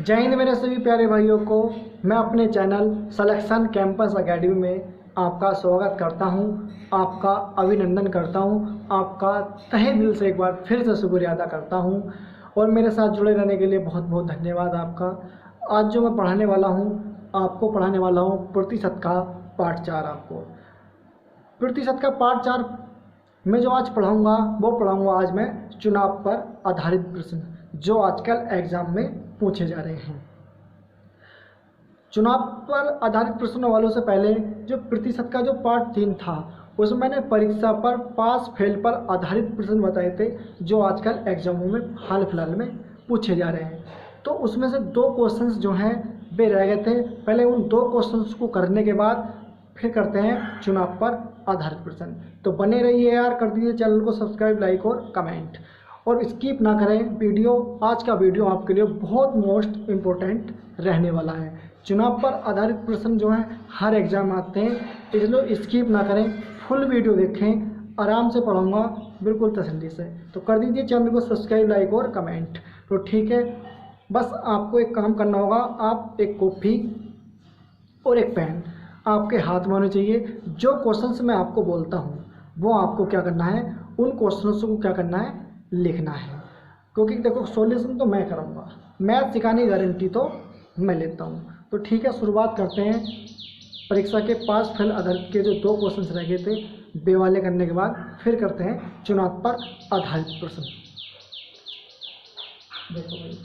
जय हिंद मेरे सभी प्यारे भाइयों को। मैं अपने चैनल सिलेक्शन कैंपस एकेडमी में आपका स्वागत करता हूं, आपका अभिनंदन करता हूं, आपका तहे दिल से एक बार फिर से शुक्रिया अदा करता हूं और मेरे साथ जुड़े रहने के लिए बहुत बहुत धन्यवाद आपका। आज जो मैं पढ़ाने वाला हूं, आपको पढ़ाने वाला हूं प्रतिशत का पार्ट 4। आपको प्रतिशत का पार्ट 4 मैं जो आज पढ़ाऊँगा वो पढ़ाऊँगा आज मैं चुनाव पर आधारित प्रश्न जो आजकल एग्ज़ाम में पूछे जा रहे हैं। चुनाव पर आधारित प्रश्नों वालों से पहले जो प्रतिशत का जो पार्ट 3 था उसमें मैंने परीक्षा पर पास फेल पर आधारित प्रश्न बताए थे जो आजकल एग्जामों में हाल फिलहाल में पूछे जा रहे हैं। तो उसमें से 2 क्वेश्चंस जो हैं वे रह गए थे। पहले उन 2 क्वेश्चंस को करने के बाद फिर करते हैं चुनाव पर आधारित प्रश्न। तो बने रहिए यार, कर दीजिए चैनल को सब्सक्राइब, लाइक और कमेंट और स्किप ना करें वीडियो। आज का वीडियो आपके लिए बहुत मोस्ट इम्पोर्टेंट रहने वाला है। चुनाव पर आधारित प्रश्न जो हैं हर एग्जाम आते हैं, इसलिए स्किप ना करें, फुल वीडियो देखें। आराम से पढ़ूंगा बिल्कुल तसल्ली से। तो कर दीजिए चैनल को सब्सक्राइब, लाइक और कमेंट। तो ठीक है, बस आपको एक काम करना होगा। आप एक कॉपी और एक पेन आपके हाथ में होने चाहिए। जो क्वेश्चंस मैं आपको बोलता हूँ वो आपको क्या करना है, उन क्वेश्चंस को क्या करना है, लिखना है। क्योंकि देखो सॉल्यूशन तो मैं करूँगा, मैथ सिखाने की गारंटी तो मैं लेता हूँ। तो ठीक है, शुरुआत करते हैं। परीक्षा के पास फेल आधारित के जो 2 क्वेश्चंस रह गए थे वे वाले करने के बाद फिर करते हैं चुनाव पर आधारित प्रश्न। देखो भाई,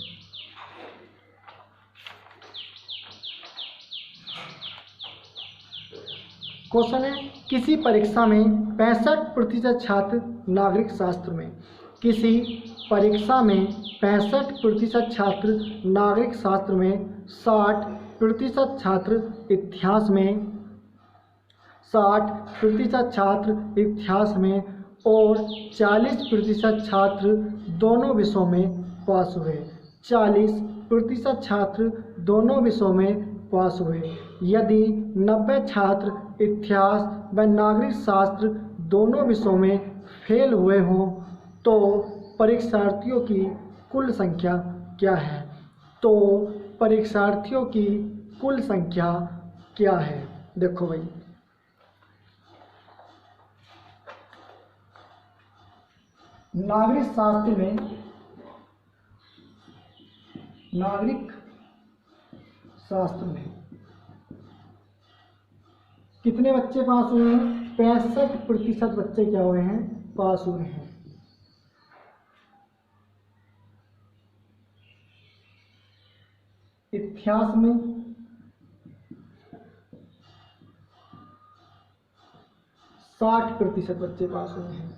क्वेश्चन है किसी परीक्षा में 65% छात्र नागरिक शास्त्र में, किसी परीक्षा में 65% छात्र नागरिक शास्त्र में, 60% छात्र इतिहास में, 60% छात्र इतिहास में और 40% छात्र दोनों विषयों में पास हुए। 40% छात्र दोनों विषयों में पास हुए। यदि 90 छात्र इतिहास व नागरिक शास्त्र दोनों विषयों में फेल हुए हों तो परीक्षार्थियों की कुल संख्या क्या है? तो परीक्षार्थियों की कुल संख्या क्या है? देखो भाई, नागरिक शास्त्र में कितने बच्चे पास हुए हैं? 65% बच्चे क्या हुए हैं, पास हुए हैं। इतिहास में 60% बच्चे पास हुए हैं।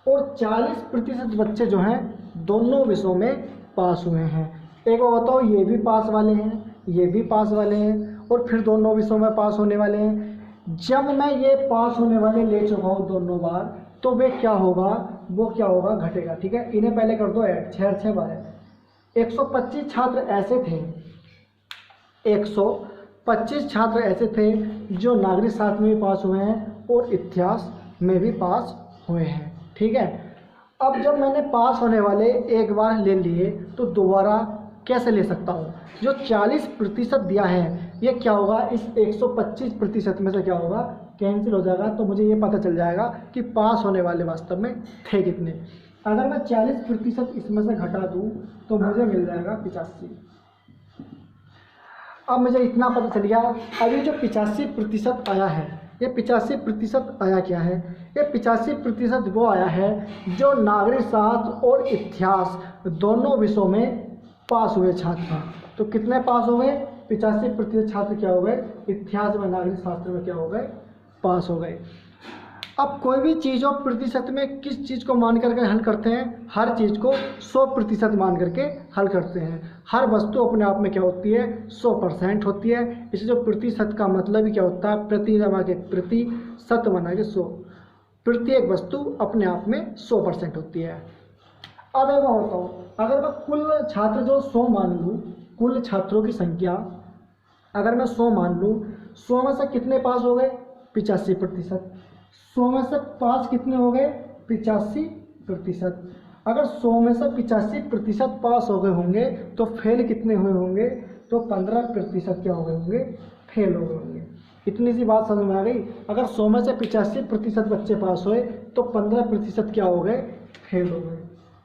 और 40% बच्चे जो हैं दोनों विषयों में पास हुए हैं। एक और बताओ, ये भी पास वाले हैं, ये भी पास वाले हैं और फिर दोनों विषयों में पास होने वाले हैं। जब मैं ये पास होने वाले ले चुका हूँ दोनों बार तो वे क्या होगा, वो क्या होगा, घटेगा। ठीक है, इन्हें पहले कर दो ऐड, 6 बार 125 छात्र ऐसे थे, 125 छात्र ऐसे थे जो नागरिक शास्त्र में भी पास हुए हैं और इतिहास में भी पास हुए हैं। ठीक है, अब जब मैंने पास होने वाले एक बार ले लिए तो दोबारा कैसे ले सकता हूँ? जो 40% दिया है ये क्या होगा, इस 125% में से क्या होगा, कैंसिल हो जाएगा। तो मुझे ये पता चल जाएगा कि पास होने वाले वास्तव में थे कितने। अगर मैं 40% इसमें से घटा दूँ तो मुझे मिल जाएगा 85। अब मुझे इतना पता चल गया। अभी जो 85% आया है, ये 85% आया क्या है? ये 85% वो आया है जो नागरिक शास्त्र और इतिहास दोनों विषयों में पास हुए छात्र हैं। तो कितने पास हो गए? 85% छात्र क्या हो गए, इतिहास में नागरिक शास्त्र में क्या हो गए, पास हो गए। अब कोई भी चीज़ हो प्रतिशत में किस चीज़ को मान करके हल करते हैं? हर चीज़ को 100% मान करके हल करते हैं। हर वस्तु अपने आप में क्या होती है, 100% होती है। इसलिए जो प्रतिशत का मतलब ही क्या होता है, प्रति बना के प्रति, शत बना के 100। प्रत्येक वस्तु अपने आप में 100% होती है। अब एक और बताओ, अगर मैं कुल छात्र जो 100 मान लूँ, कुल छात्रों की संख्या अगर मैं 100 मान लूँ, 100 में से कितने पास हो गए, 85%। 100 में से 5 कितने हो गए, 85%। अगर 100 में से 85% पास हो गए होंगे तो फेल कितने हुए होंगे? तो 15% क्या हो गए होंगे? फेल हो गए होंगे। इतनी सी बात समझ में आ गई। अगर 100 में से 85% बच्चे पास हुए तो 15% क्या हो गए? फेल हो गए।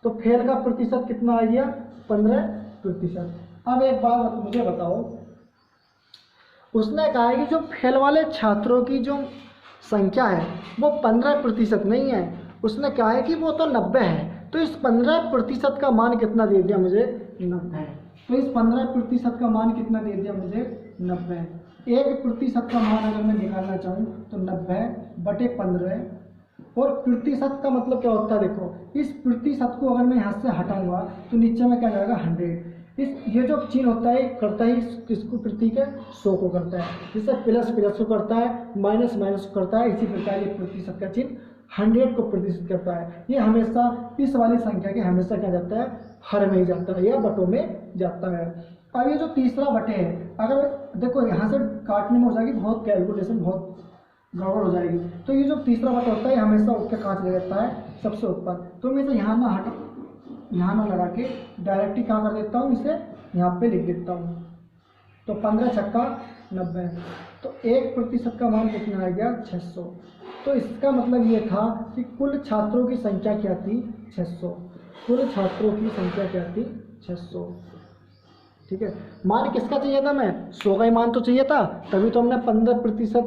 तो फेल का प्रतिशत कितना आ गया? 15%। अब एक बात मुझे बताओ, उसने कहा है कि जो फेल वाले छात्रों की जो संख्या है वो 15% नहीं है, उसने कहा है कि वो तो 90 है। तो इस 15% का मान कितना दे दिया मुझे? 90 है। तो इस 15% का मान कितना दे दिया मुझे? 90 है। 1% का मान अगर मैं निकालना चाहूँ तो 90/15। और प्रतिशत का मतलब क्या होता है? देखो, इस प्रतिशत को अगर मैं यहाँ से हटाऊंगा तो नीचे में क्या जाएगा? 100। ये जो चिन्ह होता है करता है किसको? प्रतीक है 100 को करता है। जैसे प्लस प्लस को करता है, माइनस माइनस को करता है, इसी प्रकार ये प्रतिशत का चिन्ह 100 को प्रतिशत करता है। ये हमेशा इस वाली संख्या के हमेशा क्या जाता है? हर में ही जाता है या बटों में जाता है। अब ये जो तीसरा बटे है, अगर देखो यहाँ से काटने में हो जाएगी बहुत कैलकुलेशन, बहुत गड़बड़ हो जाएगी। तो ये जो तीसरा बटा होता है हमेशा ऊपर कांच ले जाता है सबसे ऊपर। तो मैं इसे यहाँ ना लगा के डायरेक्ट ही कहाँ कर देता हूँ? इसे यहाँ पे लिख देता हूँ। तो 15×6=90। तो 1% का मान कितना आ गया? 600। तो इसका मतलब ये था कि कुल छात्रों की संख्या क्या थी? 600। कुल छात्रों की संख्या क्या थी? 600। ठीक है। मान किसका चाहिए था? मैं 100 का ही मान तो चाहिए था, तभी तो हमने 15%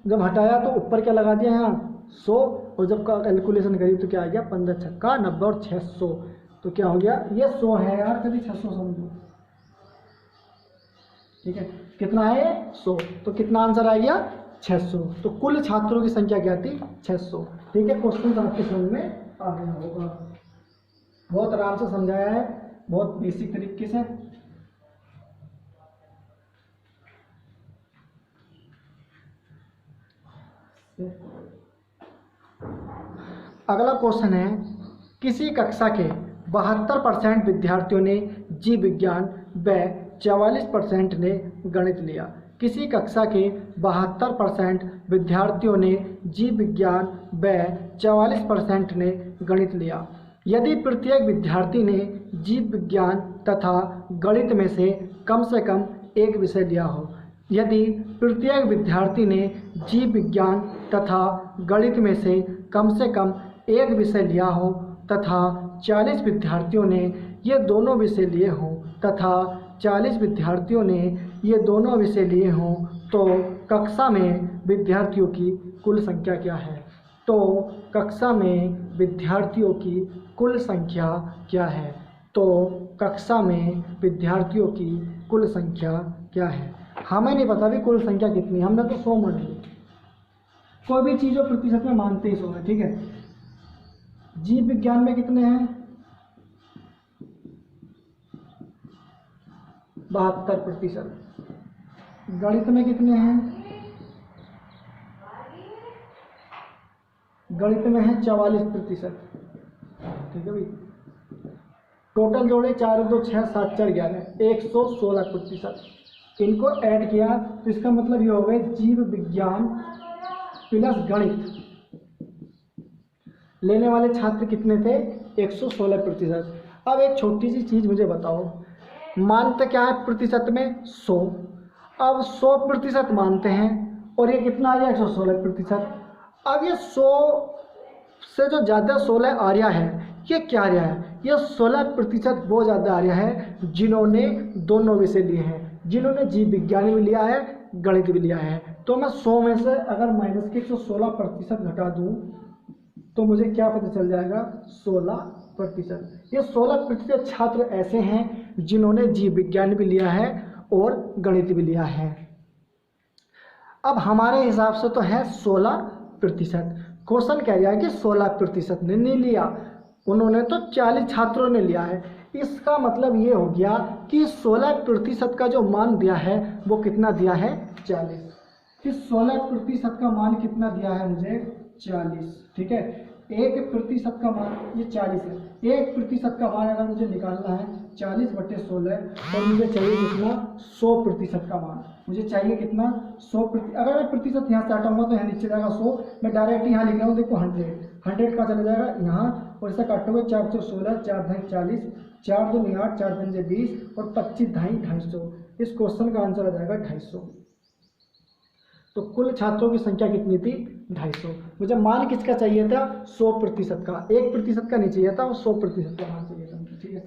जब हटाया तो ऊपर क्या लगा दिया? यहाँ 100। और जब का कैलकुलेशन करी तो क्या आ गया? 15×6=90 और 600। तो क्या हो गया? ये 100 है यार, कभी 600 समझो। ठीक है, कितना है? 100। तो कितना आंसर आ गया? 600। तो कुल छात्रों की संख्या क्या थी? 600। ठीक है, क्वेश्चन आपके समझ में आ गया होगा। बहुत आराम से समझाया है, बहुत बेसिक तरीके से। अगला क्वेश्चन है, किसी कक्षा के 72% विद्यार्थियों ने जीव विज्ञान व 44% ने गणित लिया। किसी कक्षा के 72% विद्यार्थियों ने जीव विज्ञान व 44% ने गणित लिया। यदि प्रत्येक विद्यार्थी ने जीव विज्ञान तथा गणित में से कम एक विषय लिया हो, यदि प्रत्येक विद्यार्थी ने जीव विज्ञान तथा गणित में से कम एक विषय लिया हो तथा 40 विद्यार्थियों ने ये दोनों विषय लिए हों तथा 40 विद्यार्थियों ने ये दोनों विषय लिए हों, तो कक्षा में विद्यार्थियों की कुल संख्या क्या है? तो कक्षा में विद्यार्थियों की कुल संख्या क्या है? तो कक्षा में विद्यार्थियों की कुल संख्या क्या है? हमें नहीं पता भी कुल संख्या कितनी, हमने तो 100 मान ली। कोई भी चीज़ जो प्रतिशत में मानते ही 100 है। ठीक है, जीव विज्ञान में कितने हैं? 72%। गणित में कितने हैं? गणित में है 44%। ठीक है भाई, टोटल जोड़े 4 2 6 7 4 11 116%। इनको ऐड किया तो इसका मतलब ये हो गए जीव विज्ञान प्लस गणित लेने वाले छात्र कितने थे? 116%। अब एक छोटी सी चीज़ मुझे बताओ, मानते क्या है प्रतिशत में? 100। अब 100% मानते हैं और ये कितना आ रहा है? 116%। अब ये 100 से जो ज़्यादा 16 आ रहा है, ये क्या आ रहा है? ये 16% वो ज़्यादा आ रहा है जिन्होंने दोनों विषय लिए हैं, जिन्होंने जीव विज्ञान भी लिया है, गणित भी लिया है। तो मैं 100 में से अगर माइनस के 116% घटा दूँ तो मुझे क्या पता चल जाएगा? 16%। ये 16% छात्र ऐसे हैं जिन्होंने जीव विज्ञान भी लिया है और गणित भी लिया है। अब हमारे हिसाब से तो है 16%। क्वेश्चन कह रहा है कि 16% ने नहीं लिया, उन्होंने तो 40 छात्रों ने लिया है। इसका मतलब ये हो गया कि 16% का जो मान दिया है वो कितना दिया है? 40। इस 16% का मान कितना दिया है मुझे? 40। ठीक है, 1% का मान ये 40 है। 1% का मान अगर मुझे निकालना है 40/16 और मुझे चाहिए कितना? 100% का मान। मुझे चाहिए कितना? 100%। अगर मैं प्रतिशत यहाँ से हटाऊंगा तो यहाँ नीचे जाएगा 100। मैं डायरेक्ट यहाँ लिख रहा हूँ, देखो 100 का चला जाएगा यहाँ और इसे काटोगे 4 चौक 16, 4 ढाई 40, 4 दूनी 8, 4 पंजे 20 और 25 ढाई 250। इस क्वेश्चन का आंसर आ जाएगा 250। तो कुल छात्रों की संख्या कितनी थी? 250। मुझे मान किसका चाहिए था? 100% का। 1% का नहीं चाहिए था, 100% का मान चाहिए था मुझे। ठीक है,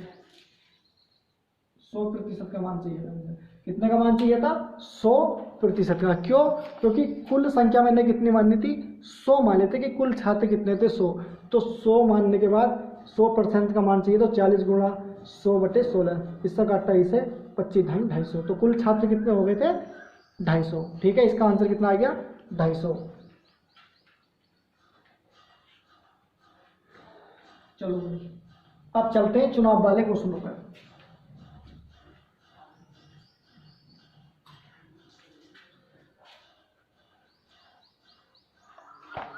100% का मान चाहिए था मुझे। कितने का मान चाहिए था? 100% का। क्यों? क्योंकि कुल संख्या मैंने कितनी मानी थी? 100 माने थे कि कुल छात्र कितने थे? 100। तो 100 मानने के बाद 100% का मान चाहिए, तो 40 गुणा 100/16। इससे काटा इसे 25 ढाई 250। तो कुल छात्र कितने हो गए थे? 250। ठीक है, इसका आंसर कितना आ गया? 250। चलो अब चलते हैं चुनाव वाले क्वेश्चनों पर।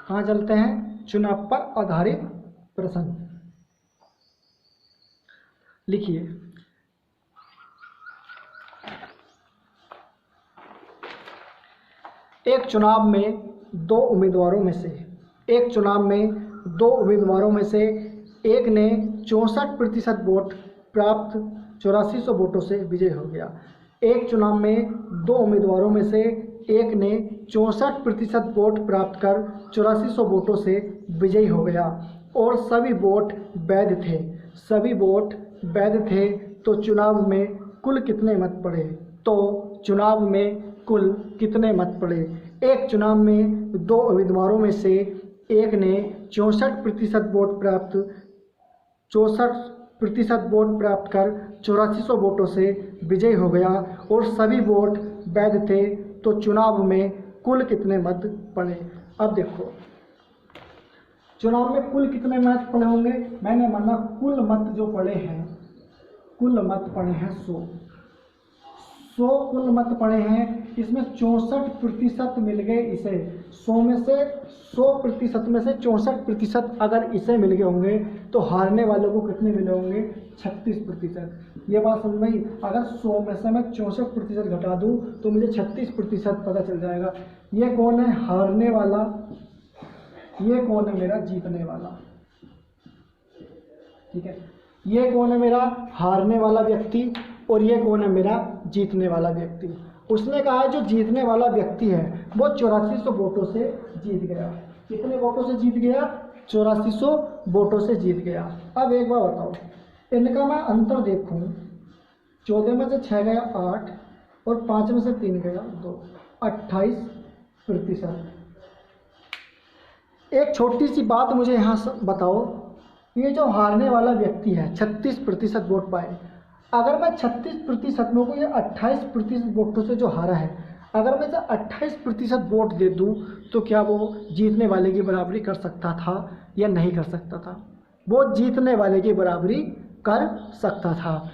कहाँ चलते हैं? चुनाव पर आधारित प्रश्न। लिखिए, एक चुनाव में दो उम्मीदवारों में से एक ने 64% वोट प्राप्त 8400 वोटों से विजयी हो गया। एक चुनाव में दो उम्मीदवारों में से एक ने 64% वोट प्राप्त कर 8400 वोटों से विजयी हो गया और सभी वोट वैध थे। तो चुनाव में कुल कितने मत पड़े? एक चुनाव में दो उम्मीदवारों में से एक ने 64% वोट प्राप्त कर 8400 वोटों से विजयी हो गया और सभी वोट वैध थे। तो चुनाव में कुल कितने मत पड़े? अब देखो, चुनाव में कुल कितने मत पड़े होंगे? मैंने माना कुल मत जो पड़े हैं, 100 कुल मत पड़े हैं। इसमें 64% मिल गए इसे। 100 में से 100% में से 64% अगर इसे मिल गए होंगे तो हारने वालों को कितने मिले होंगे? 36%। ये बात समझ में आई? अगर 100 में से मैं 64% घटा दूं तो मुझे 36% पता चल जाएगा। ये कौन है? हारने वाला। ये कौन है? मेरा जीतने वाला। ठीक है, ये कौन है? मेरा हारने वाला व्यक्ति। और ये कौन है? मेरा जीतने वाला व्यक्ति। उसने कहा है जो जीतने वाला व्यक्ति है वो 8400 वोटों से जीत गया। कितने वोटों से जीत गया? 8400 वोटों से जीत गया। अब एक बार बताओ, इनका मैं अंतर देखूं, 14 में से 6 गया 8 और 5 में से 3 गया 2, 28%। एक छोटी सी बात मुझे यहाँ बताओ, ये जो हारने वाला व्यक्ति है 36% वोट पाए, अगर मैं 36% में को ये 28% वोटों से जो हारा है, अगर मैं इसे 28% वोट दे दूं तो क्या वो जीतने वाले की बराबरी कर सकता था या नहीं कर सकता था? वो जीतने वाले की बराबरी कर सकता था।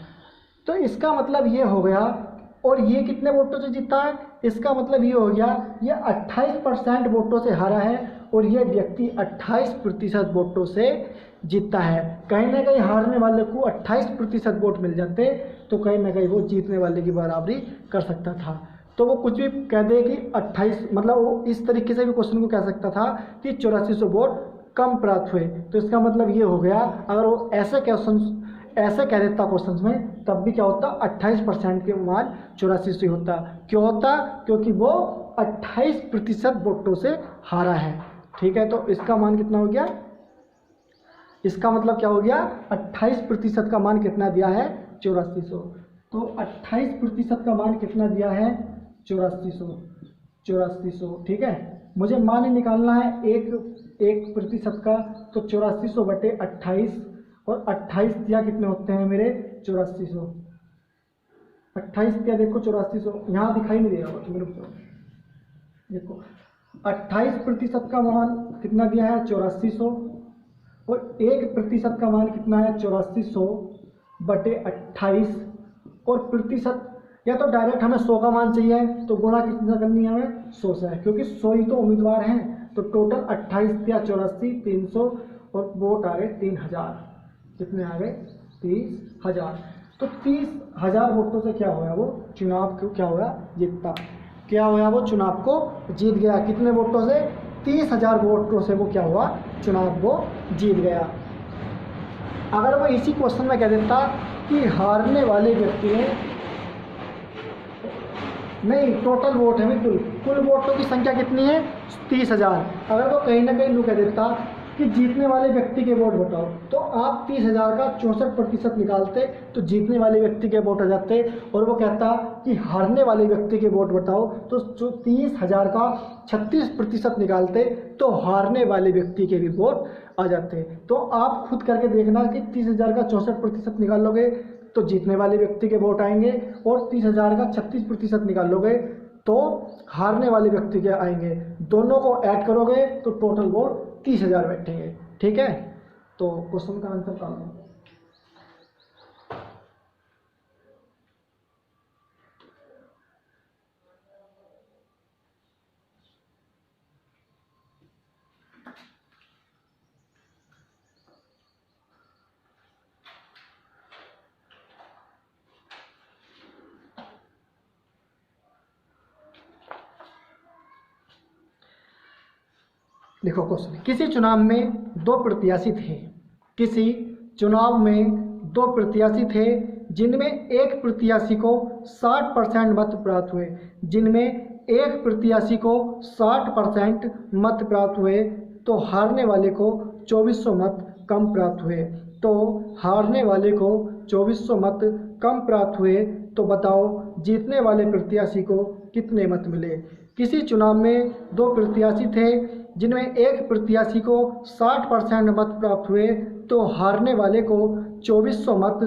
तो इसका मतलब ये हो गया। और ये कितने वोटों से जीता है? इसका मतलब ये हो गया ये 28% वोटों से हारा है और ये व्यक्ति 28% वोटों से जीतता है। कहीं ना कहीं हारने वाले को 28% वोट मिल जाते तो कहीं ना कहीं वो जीतने वाले की बराबरी कर सकता था। तो वो कुछ भी कह दे कि 28, मतलब वो इस तरीके से भी क्वेश्चन को कह सकता था कि 8400 वोट कम प्राप्त हुए। तो इसका मतलब ये हो गया, अगर वो ऐसे कह देता क्वेश्चन में, तब भी क्या होता? 28% के मान 8400 होता। क्यों होता? क्योंकि वो 28% वोटों से हारा है। ठीक है, तो इसका मान कितना हो गया? इसका मतलब क्या हो गया? 28% का मान कितना दिया है? 8400। तो 28% का मान कितना दिया है? 8400। ठीक है, मुझे मान ही निकालना है 1% का। तो 8400/28 और 28 दिया कितने होते हैं मेरे? 8400। 28 क्या देखो 8400 यहाँ दिखाई नहीं दे रहा होगा, रुक जाओ। देखो 28% का मान कितना दिया है? 8400 और 1% का मान कितना है? 8400/28 और प्रतिशत, या तो डायरेक्ट हमें 100 का मान चाहिए तो गुणा कितना करनी है हमें? 100 से, क्योंकि 100 ही तो उम्मीदवार हैं। तो टोटल 28 या 84, 300 और वोट आ गए 3000। कितने आ गए? 30,000। तो 30,000 वोटों से क्या होया? वो चुनाव को क्या होया? जीतता। क्या होया? वो चुनाव को जीत गया। कितने वोटों से? 30,000 वोटों से वो क्या हुआ? चुनाव वो जीत गया। अगर वो इसी क्वेश्चन में कह देता कि हारने वाले व्यक्ति ने, नहीं टोटल वोट है बिल्कुल, कुल वोटों की संख्या कितनी है 30,000, अगर वो कहीं ना कहीं यूँ कह देता कि जीतने वाले व्यक्ति के वोट बताओ, तो आप 30,000 का 64% निकालते तो जीतने वाले व्यक्ति के वोट आ जाते, और वो कहता कि हारने वाले व्यक्ति के वोट बताओ, तो जो 30,000 का 36% निकालते तो हारने वाले व्यक्ति के भी वोट आ जाते। तो आप खुद करके देखना कि 30,000 का 64% निकालोगे तो जीतने वाले व्यक्ति के वोट आएंगे, और 30,000 का 36% निकालोगे तो हारने वाले व्यक्ति के आएंगे। दोनों को ऐड करोगे तो टोटल वोट 30,000 बैठेंगे। ठीक है, तो क्वेश्चन का आंसर कर दो। देखो क्वेश्चन, किसी चुनाव में दो प्रत्याशी थे, किसी चुनाव में दो प्रत्याशी थे जिनमें एक प्रत्याशी को 60% मत प्राप्त हुए, जिनमें एक प्रत्याशी को 60% मत प्राप्त हुए, तो हारने वाले को 2400 मत कम प्राप्त हुए, तो हारने वाले को 2400 मत कम प्राप्त हुए, तो बताओ जीतने वाले प्रत्याशी को कितने मत मिले। किसी चुनाव में दो प्रत्याशी थे जिनमें एक प्रत्याशी को 60% मत प्राप्त हुए, तो हारने वाले को 2400 मत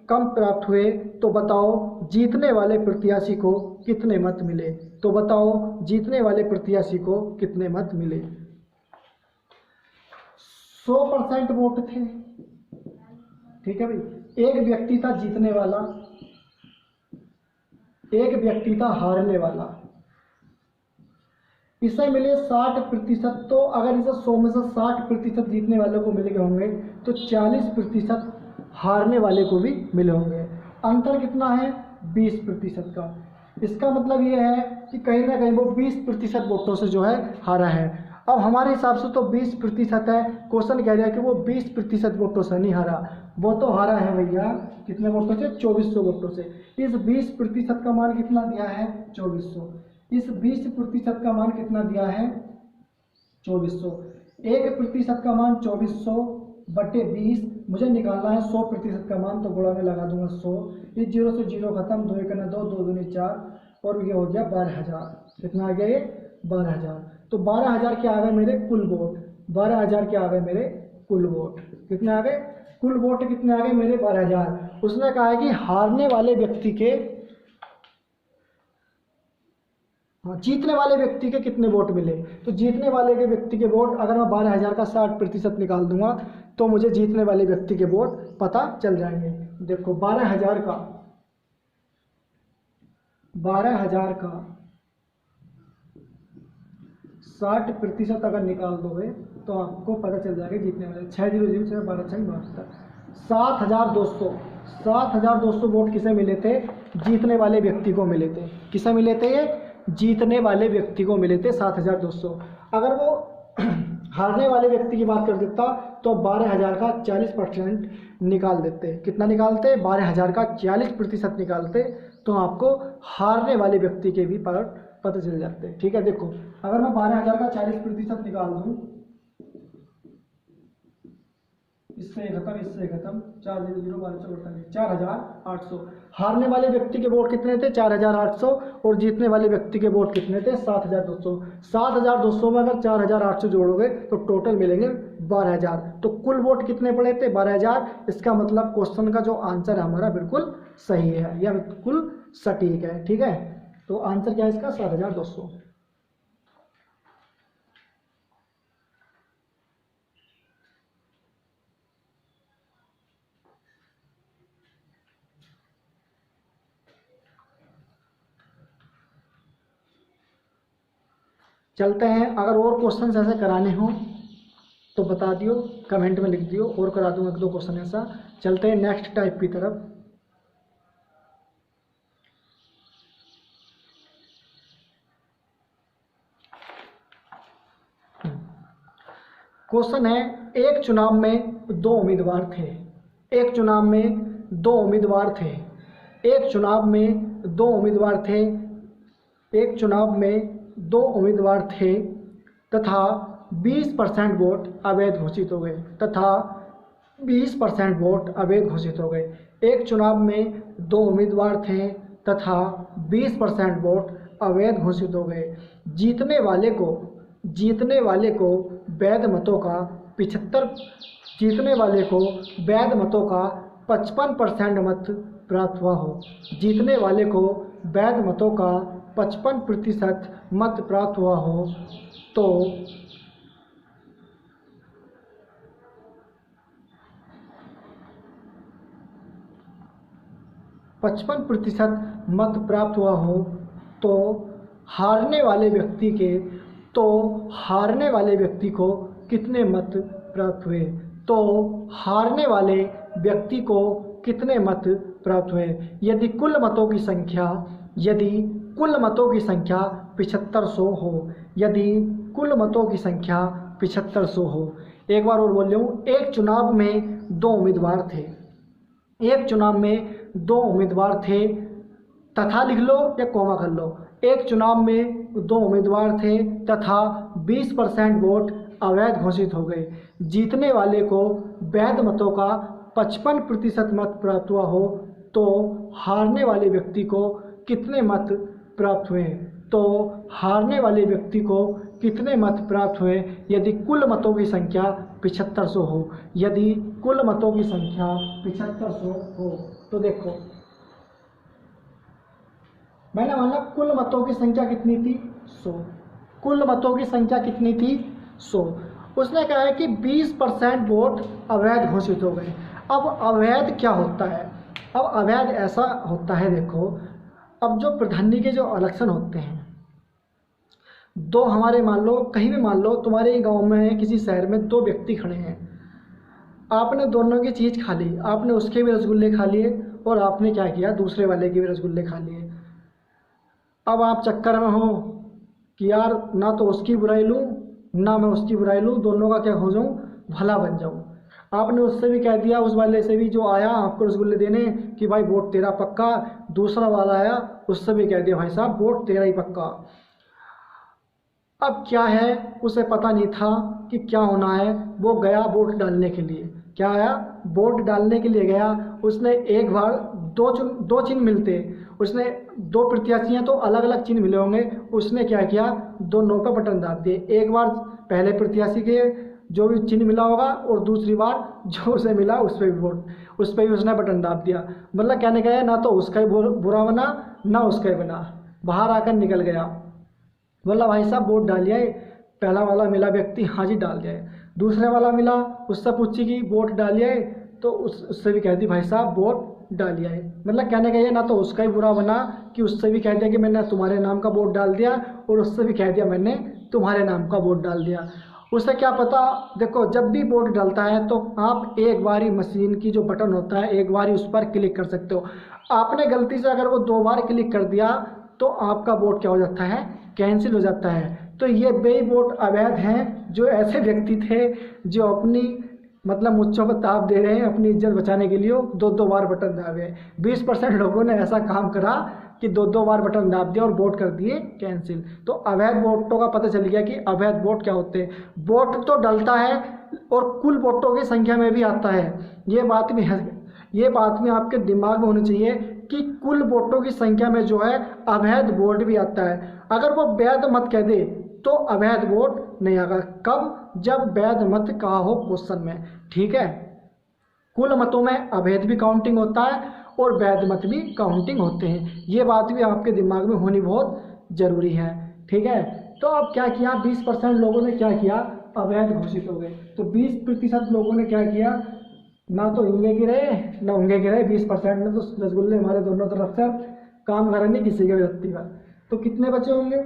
कम प्राप्त हुए, तो बताओ जीतने वाले प्रत्याशी को कितने मत मिले। तो बताओ जीतने वाले प्रत्याशी को कितने मत मिले। 100% वोट थे, ठीक है भाई, एक व्यक्ति था जीतने वाला, एक व्यक्ति था हारने वाला, इसे मिले 60%। तो अगर इसे 100 में से 60% जीतने वालों को मिले होंगे तो 40% हारने वाले को भी मिले होंगे। अंतर कितना है 20% का। इसका मतलब ये है कि कहीं ना कहीं वो 20% वोटों से जो है हारा है। अब हमारे हिसाब से तो 20% है, क्वेश्चन कह रहा है कि वो 20% वोटों से नहीं हारा, वो तो हारा है भैया कितने वोटों से 2400 वोटों से। इस 20% का मान कितना दिया है 2400, इस 20% का मान कितना दिया है 2400, 1% का मान 2400 बटे 20, मुझे निकालना है 100% का मान, तो गुणा में लगा दूंगा 100, इस 0 से 0 खत्म, 2 1 2, 2 दूनी 4, और ये हो गया 12,000। कितना आ गया ये 12,000। तो 12,000 क्या आ गए मेरे कुल वोट, 12,000 क्या आ गए मेरे कुल वोट, कितने आ गए कुल वोट कितने आ गए मेरे 12,000। उसने कहा है कि हारने वाले व्यक्ति के, हाँ जीतने वाले व्यक्ति के कितने वोट मिले। तो जीतने वाले के व्यक्ति के वोट अगर मैं 12,000 का 60% निकाल दूंगा तो मुझे जीतने वाले व्यक्ति के वोट पता चल जाएंगे। देखो 12,000 का 60% अगर निकाल दोगे तो आपको पता चल जाएगा जीतने वाले 600 12 72, 7,200 वोट किसे मिले थे, जीतने वाले व्यक्ति को मिले थे। किसे मिले थे ये जीतने वाले व्यक्ति को मिले थे 7,200। अगर वो हारने वाले व्यक्ति की बात कर देता तो 12,000 का 40% निकाल देते। कितना निकालते 12,000 का 40% निकालते, तो आपको हारने वाले व्यक्ति के भी पता चल जाते। ठीक है, देखो अगर मैं 12,000 का 40% निकाल दूं, इससे खत्म 4 0 0 12 48, 4,800। हारने वाले व्यक्ति के वोट कितने थे 4,800, और जीतने वाले व्यक्ति के वोट कितने थे 7,200। 7,200 में अगर 4,800 जोड़ोगे तो टोटल मिलेंगे 12,000। तो कुल वोट कितने पड़े थे 12,000। इसका मतलब क्वेश्चन का जो आंसर है हमारा बिल्कुल सही है या बिल्कुल सटीक है। ठीक है, तो आंसर क्या है इसका 7,200। चलते हैं, अगर और क्वेश्चन ऐसे कराने हो तो बता दियो, कमेंट में लिख दियो, और करा दूंगा 1 2 क्वेश्चन ऐसा। चलते हैं नेक्स्ट टाइप की तरफ। क्वेश्चन है, एक चुनाव में 2 उम्मीदवार थे, एक चुनाव में दो उम्मीदवार थे एक चुनाव में दो उम्मीदवार थे एक चुनाव में दो उम्मीदवार थे तथा 20% वोट अवैध घोषित हो गए तथा 20% वोट अवैध घोषित हो गए। एक चुनाव में दो उम्मीदवार थे तथा 20% वोट अवैध घोषित हो गए। जीतने वाले को वैध मतों का 55% मत प्राप्त हुआ हो। जीतने वाले को वैध मतों का 55% मत प्राप्त हुआ हो तो 55% मत प्राप्त हुआ हो तो हारने वाले व्यक्ति को कितने मत प्राप्त हुए। तो हारने वाले व्यक्ति को कितने मत प्राप्त हुए। यदि कुल मतों की संख्या 7500 हो यदि कुल मतों की संख्या 7500 हो। एक बार और बोल रहा हूँ, एक चुनाव में दो उम्मीदवार थे तथा लिख लो या कोमा कर लो। एक चुनाव में दो उम्मीदवार थे तथा 20% वोट अवैध घोषित हो गए। जीतने वाले को वैध मतों का 55% मत प्राप्त हुआ हो तो हारने वाले व्यक्ति को कितने मत प्राप्त हुए। तो हारने वाले व्यक्ति को कितने मत प्राप्त हुए यदि कुल मतों की संख्या 7500 हो। यदि कुल मतों की संख्या 7500 हो तो देखो मैंने माना कुल मतों की संख्या कितनी थी 100। कुल मतों की संख्या कितनी थी 100। उसने कहा है कि 20% वोट अवैध घोषित हो गए। अब अवैध क्या होता है। अब अवैध ऐसा होता है, देखो अब जो प्रधानी के जो इलेक्शन होते हैं, दो हमारे मान लो कहीं भी मान लो तुम्हारे गांव में किसी शहर में दो व्यक्ति खड़े हैं, आपने दोनों की चीज़ खा ली, आपने उसके भी रसगुल्ले खा लिए और आपने क्या किया दूसरे वाले के भी रसगुल्ले खा लिए। अब आप चक्कर में हो कि यार ना तो उसकी बुराई लूँ ना मैं उसकी बुराई लूँ, दोनों का क्या हो जाऊँ भला बन जाऊँ। आपने उससे भी कह दिया, उस वाले से भी जो आया आपको रसगुल्ले देने कि भाई वोट तेरा पक्का। दूसरा वाला आया उससे भी कह दिया भाई साहब वोट तेरा ही पक्का। अब क्या है उसे पता नहीं था कि क्या होना है, वो गया वोट डालने के लिए। क्या आया वोट डालने के लिए गया। उसने एक बार दो चिन्ह मिलते, उसने दो प्रत्याशी हैं तो अलग अलग चिन्ह मिले होंगे। उसने क्या किया दोनों का बटन दाब दिए। एक बार पहले प्रत्याशी के जो भी चिन्ह मिला होगा और दूसरी बार जो उसे मिला उस पर भी उसने बटन दाब दिया। मतलब कहने गया ना तो उसका ही बुरा बना ना उसका ही बना, बाहर आकर निकल गया। बोला भाई साहब वोट डालिए। पहला वाला मिला व्यक्ति हाँ जी डाल दिया। दूसरे वाला मिला उससे पूछी कि वोट डालिए तो उससे भी कह दी भाई साहब वोट डालिए। मतलब कहने का ये ना तो उसका ही बुरा बना कि उससे भी कह दिया कि मैंने तुम्हारे नाम का वोट डाल दिया और उससे भी कह दिया मैंने तुम्हारे नाम का वोट डाल दिया। उसे क्या पता। देखो जब भी वोट डालता है तो आप एक बार ही मशीन की जो बटन होता है एक बार ही उस पर क्लिक कर सकते हो। आपने गलती से अगर वो दो बार क्लिक कर दिया तो आपका वोट क्या हो जाता है कैंसिल हो जाता है। तो ये वे वोट अवैध हैं जो ऐसे व्यक्ति थे जो अपनी मतलब मुझको को ताप दे रहे हैं अपनी इज्जत बचाने के लिए दो बार बटन दाबे। 20% लोगों ने ऐसा काम करा कि दो बार बटन दाब दिया और वोट कर दिए कैंसिल। तो अवैध वोटों का पता चल गया कि अवैध वोट क्या होते हैं। वोट तो डलता है और कुल वोटों की संख्या में भी आता है। ये बात भी आपके दिमाग में होनी चाहिए कि कुल वोटों की संख्या में जो है अवैध वोट भी आता है। अगर वो वैध मत कह दे तो अवैध वोट नहीं आएगा। कब? जब वैध मत कहा हो क्वेश्चन में। ठीक है, कुल मतों में अवैध भी काउंटिंग होता है और वैध मत भी काउंटिंग होते हैं। ये बात भी आपके दिमाग में होनी बहुत ज़रूरी है। ठीक है, तो अब क्या किया 20% लोगों ने क्या किया अवैध घोषित हो गए। तो 20% लोगों ने क्या किया ना तो इंगे गिरे ना उंगे गिरे। 20% ने तो रसगुल्ले हमारे दोनों तरफ से काम करा नहीं किसी के व्यक्ति का। तो कितने बचे होंगे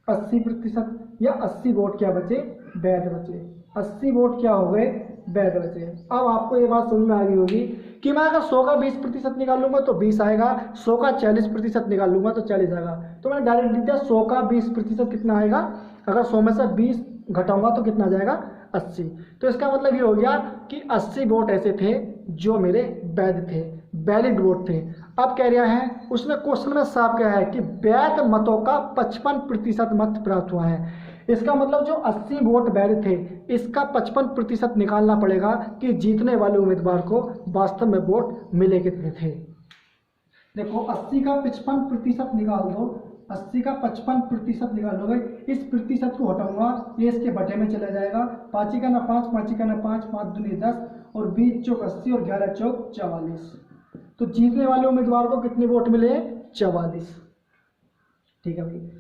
80% या 80 वोट क्या बचे वैध बचे। 80 वोट क्या हो गए वैध बचे। अब आपको ये बात समझ में आ गई होगी कि मैं अगर 100 का 20% निकालूंगा तो 20 आएगा, 100 का 40% निकालूंगा तो 40 आएगा। तो मैंने डायरेक्ट लिख दिया 100 का 20% कितना आएगा। अगर 100 में से 20 घटाऊंगा तो कितना आ जाएगा 80। तो इसका मतलब ये हो गया कि 80 वोट ऐसे थे जो मेरे वैध थे, वैलिड वोट थे। अब कह रहा है, उसमें क्वेश्चन में साफ क्या है कि वैध मतों का 55% मत प्राप्त हुआ है। इसका मतलब जो 80 वोट वैध थे, इसका 55% निकालना पड़ेगा कि जीतने वाले उम्मीदवार को वास्तव में वोट मिले कितने थे। देखो 80 का 55% निकाल दो, 80 का 55% निकालोगे, इस प्रतिशत को हटाऊंगा, ये इसके बटे में चला जाएगा। 5 का ना 5, 5 का ना 5, 5 दूनी 10 और 20 चौक 80 और 11 चौक 44। तो जीतने वाले उम्मीदवार को कितने वोट मिले? 44। ठीक है भाई।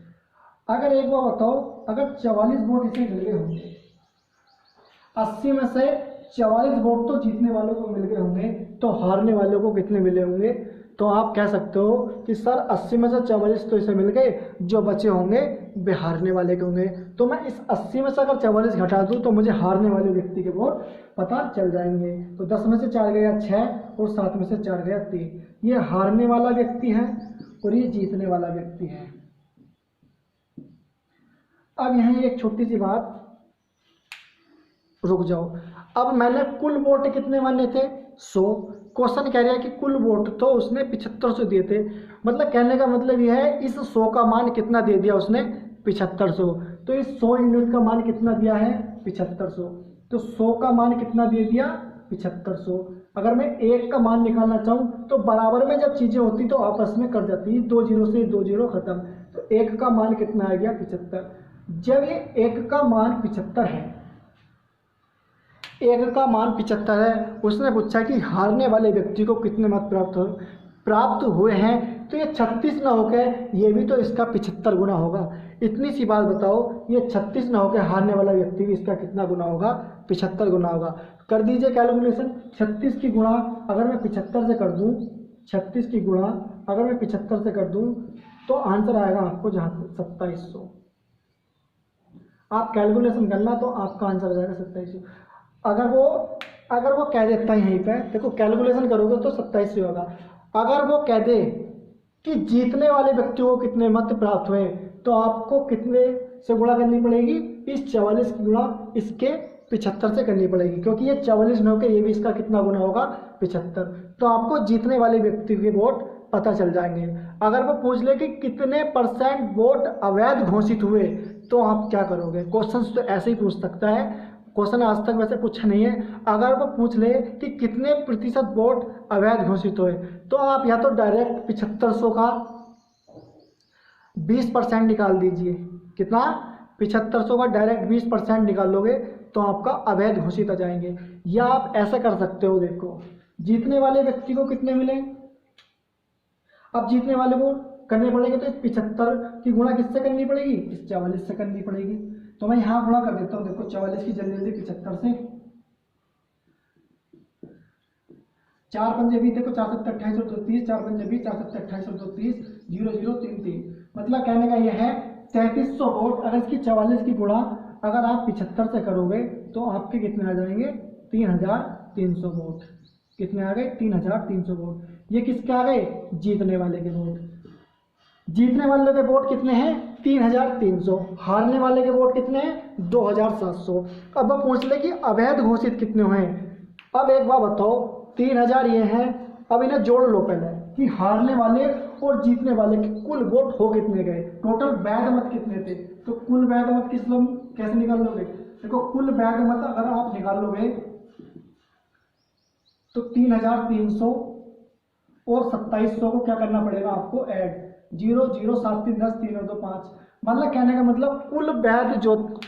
अगर एक बार बताओ, अगर 44 वोट इसे मिल गए होंगे, 80 में से 44 वोट तो जीतने वालों को मिल गए होंगे, तो हारने वालों को कितने मिले होंगे? तो आप कह सकते हो कि सर 80 में से 44 तो इसे मिल गए, जो बचे होंगे वे हारने वाले के होंगे। तो मैं इस 80 में से अगर 44 घटा दूं तो मुझे हारने वाले व्यक्ति के वोट पता चल जाएंगे। तो 10 में से 4 गया 6 और 7 में से 4 गया 3। ये हारने वाला व्यक्ति है और ये जीतने वाला व्यक्ति है। अब यहाँ एक छोटी सी बात, रुक जाओ। अब मैंने कुल वोट कितने माने थे? 100। क्वेश्चन कह रहा है कि कुल वोट तो उसने 7500 दिए थे, मतलब कहने का मतलब यह है इस 100 का मान कितना दे दिया उसने? 7500। तो इस 100 यूनिट का मान कितना दिया है? 7500। तो 100 का मान कितना दे दिया? 7500। अगर मैं 1 का मान निकालना चाहूँ तो बराबर में जब चीज़ें होती तो आपस में कट जाती, 2 जीरो से 2 जीरो खत्म। तो 1 का मान कितना आ गया? 75। जब ये 1 का मान 75 है, 1 का मान 75 है, उसने पूछा कि हारने वाले व्यक्ति को कितने मत प्राप्त हुए हैं, तो ये 36 ना होकर ये भी तो इसका 75 गुना होगा। इतनी सी बात बताओ, ये 36 ना होकर हारने वाला व्यक्ति भी इसका कितना गुना होगा? 75 गुना होगा। कर दीजिए कैलकुलेशन। 36 की गुणा अगर मैं 75 से कर दूं, 36 की गुणा अगर मैं 75 से कर दूं तो आंसर आएगा आपको जहाँ 2700। आप कैलकुलेशन करना तो आपका आंसर आ जाएगा 2700। अगर वो कह देता है यहीं पे, देखो कैलकुलेशन करोगे तो 27 होगा। अगर वो कह दे कि जीतने वाले व्यक्ति को कितने मत प्राप्त हुए, तो आपको कितने से गुणा करनी पड़ेगी? इस 44 की गुणा इसके 75 से करनी पड़ेगी, क्योंकि ये 44 न होकर ये भी इसका कितना गुना होगा? 75। तो आपको जीतने वाले व्यक्ति के वोट पता चल जाएंगे। अगर वो पूछ ले कि कितने % वोट अवैध घोषित हुए, तो आप क्या करोगे? क्वेश्चन तो ऐसे ही पूछ सकता है, क्वेश्चन आज तक वैसे पूछा नहीं है। अगर वो पूछ ले कि कितने % वोट अवैध घोषित हुए, तो आप या तो डायरेक्ट 7500 का 20% निकाल दीजिए। कितना? 7500 का डायरेक्ट 20% निकालोगे तो आपका अवैध घोषित आ जाएंगे। या आप ऐसा कर सकते हो, देखो जीतने वाले व्यक्ति को कितने मिले, अब जीतने वाले को करने पड़ेंगे तो 75 की गुणा किससे करनी पड़ेगी? इस 44 से करनी पड़ेगी। तो मैं यहाँ गुणा कर देता हूँ, देखो 44 की जल्दी जल्दी 75 से, 4 पंजे 20, देखो 4 7 28 और 2 30, 4 पंजे 20, 4 7 28 और 2 30, 0 0 3 3। मतलब कहने का यह है 3300 वोट। अगर इसकी 44 की गुणा अगर आप 75 से करोगे तो आपके कितने आ जाएंगे? 3300 वोट। कितने आ गए? 3300 वोट। ये किसके आ गए? जीतने वाले के वोट। जीतने वाले के वोट कितने हैं? 3300। हारने वाले के वोट कितने हैं? 2700। अब वो पूछ ले कि अवैध घोषित कितने हुए हैं। अब एक बार बताओ, 3000 ये हैं, अब इन्हें जोड़ लो पहले कि हारने वाले और जीतने वाले के कुल वोट हो कितने गए, टोटल वैध मत कितने थे। तो कुल वैध मत कैसे निकाल लोगे? देखो कुल वैध मत अगर आप निकाल लोगे तो 3300 और 2700 को क्या करना पड़ेगा आपको? ऐड 0 0 7 3 10 3 और 2 5। मतलब कहने का मतलब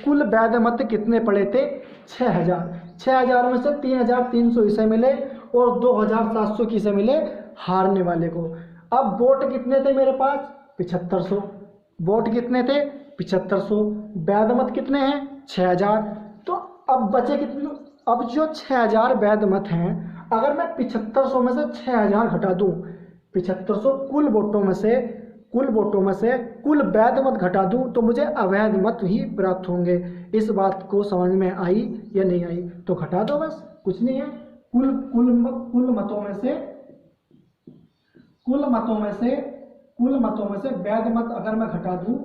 कुल वैध मत कितने पड़े थे? 6000। 6000 में से 3300 इसे मिले और 2700 किसे मिले? हारने वाले को। अब वोट कितने थे मेरे पास? 7500। वोट कितने थे? 7500। वैध मत कितने हैं? 6000। तो अब बचे कितने? अब जो 6000 वैध मत हैं, अगर मैं 7500 में से 6000 घटा दूं, 7500 कुल वोटों में से कुल वैध मत घटा दूं, तो मुझे अवैध मत ही प्राप्त होंगे। इस बात को समझ में आई या नहीं आई? तो घटा दो, बस कुछ नहीं है। कुल मतों में से वैध मत अगर मैं घटा दूं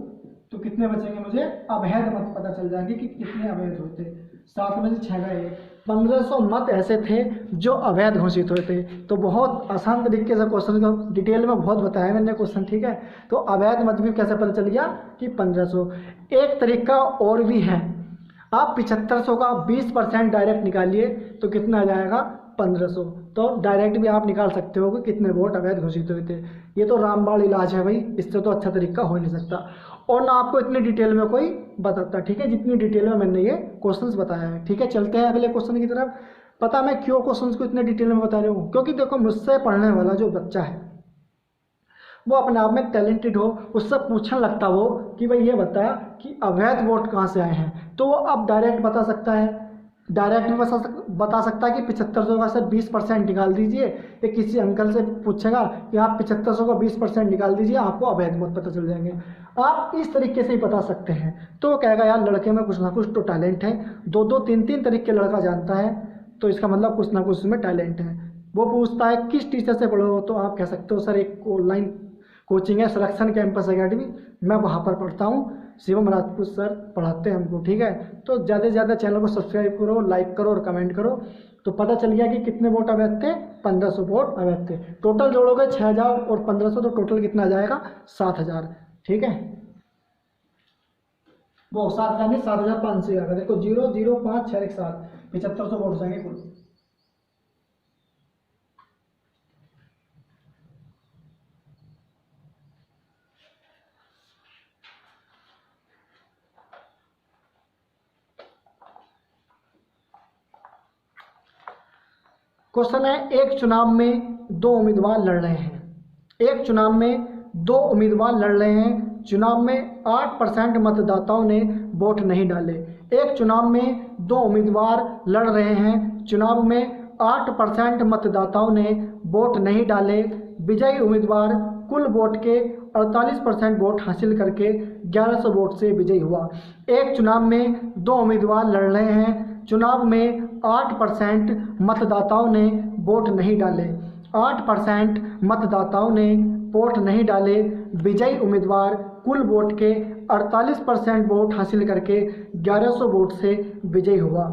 तो कितने बचेंगे, मुझे अवैध मत पता चल जाएंगे कि कितने अवैध होते। 7 में से 6 गए, 1500 मत ऐसे थे जो अवैध घोषित हुए थे। तो बहुत आसान तरीके से क्वेश्चन को डिटेल में बहुत बताया मैंने क्वेश्चन, ठीक है। तो अवैध मत भी कैसे पता चल गया कि 1500। एक तरीका और भी है, आप 7500 का 20% डायरेक्ट निकालिए तो कितना आ जाएगा 1500। तो डायरेक्ट भी आप निकाल सकते हो कि कितने वोट अवैध घोषित हुए थे। ये तो रामबाण इलाज है भाई, इससे तो अच्छा तरीका हो नहीं सकता, और ना आपको इतनी डिटेल में कोई बताता, ठीक है, जितनी डिटेल में मैंने ये क्वेश्चंस बताया है, ठीक है। चलते हैं अगले क्वेश्चन की तरफ। पता मैं क्यों क्वेश्चंस को इतने डिटेल में बता रहा हूँ, क्योंकि देखो मुझसे पढ़ने वाला जो बच्चा है वो अपने आप में टैलेंटेड हो, उससे पूछने लगता वो कि भाई ये बता कि अवैध वोट कहाँ से आए हैं, तो वो अब डायरेक्ट बता सकता है, डायरेक्ट बता सकता है कि 7500 का सर 20% निकाल दीजिए। या किसी अंकल से पूछेगा कि आप 7500 का 20% निकाल दीजिए, आपको अवैध मत पता चल जाएंगे। आप इस तरीके से ही बता सकते हैं। तो वो कहेगा यार लड़के में कुछ ना कुछ तो टैलेंट है, 2-2 3-3 तरीके लड़का जानता है, तो इसका मतलब कुछ ना कुछ उसमें टैलेंट है। वो पूछता है किस टीचर से पढ़ो, तो आप कह सकते हो सर एक ऑनलाइन कोचिंग है सिलेक्शन कैंपस एकेडमी, मैं वहाँ पर पढ़ता हूँ, शिवम राजपूत सर पढ़ाते हैं हमको, ठीक है। तो ज़्यादा से ज़्यादा चैनल को सब्सक्राइब करो, लाइक करो और कमेंट करो। तो पता चल गया कि कितने वोट अवैध थे, 1500 वोट अवैध थे। टोटल जोड़ोगे 6000 और 1500 तो टोटल कितना आ जाएगा 7000, ठीक है। वो 7000 नहीं 7500 आएगा, देखो 0 0 5 6 1 7 7500 वोट हो जाएंगे कुल। क्वेश्चन है, एक चुनाव में 2 उम्मीदवार लड़ रहे हैं, एक चुनाव में 2 उम्मीदवार लड़ रहे हैं, चुनाव में 8% मतदाताओं ने वोट नहीं डाले। एक चुनाव में 2 उम्मीदवार लड़ रहे हैं, चुनाव में 8% मतदाताओं ने वोट नहीं डाले, विजयी उम्मीदवार कुल वोट के 48% वोट हासिल करके 1100 वोट से विजयी हुआ। एक चुनाव में 2 उम्मीदवार लड़ रहे हैं, चुनाव में 8% मतदाताओं ने वोट नहीं डाले, 8% मतदाताओं ने वोट नहीं डाले, विजयी उम्मीदवार कुल वोट के 48% वोट हासिल करके 1100 वोट से विजयी हुआ।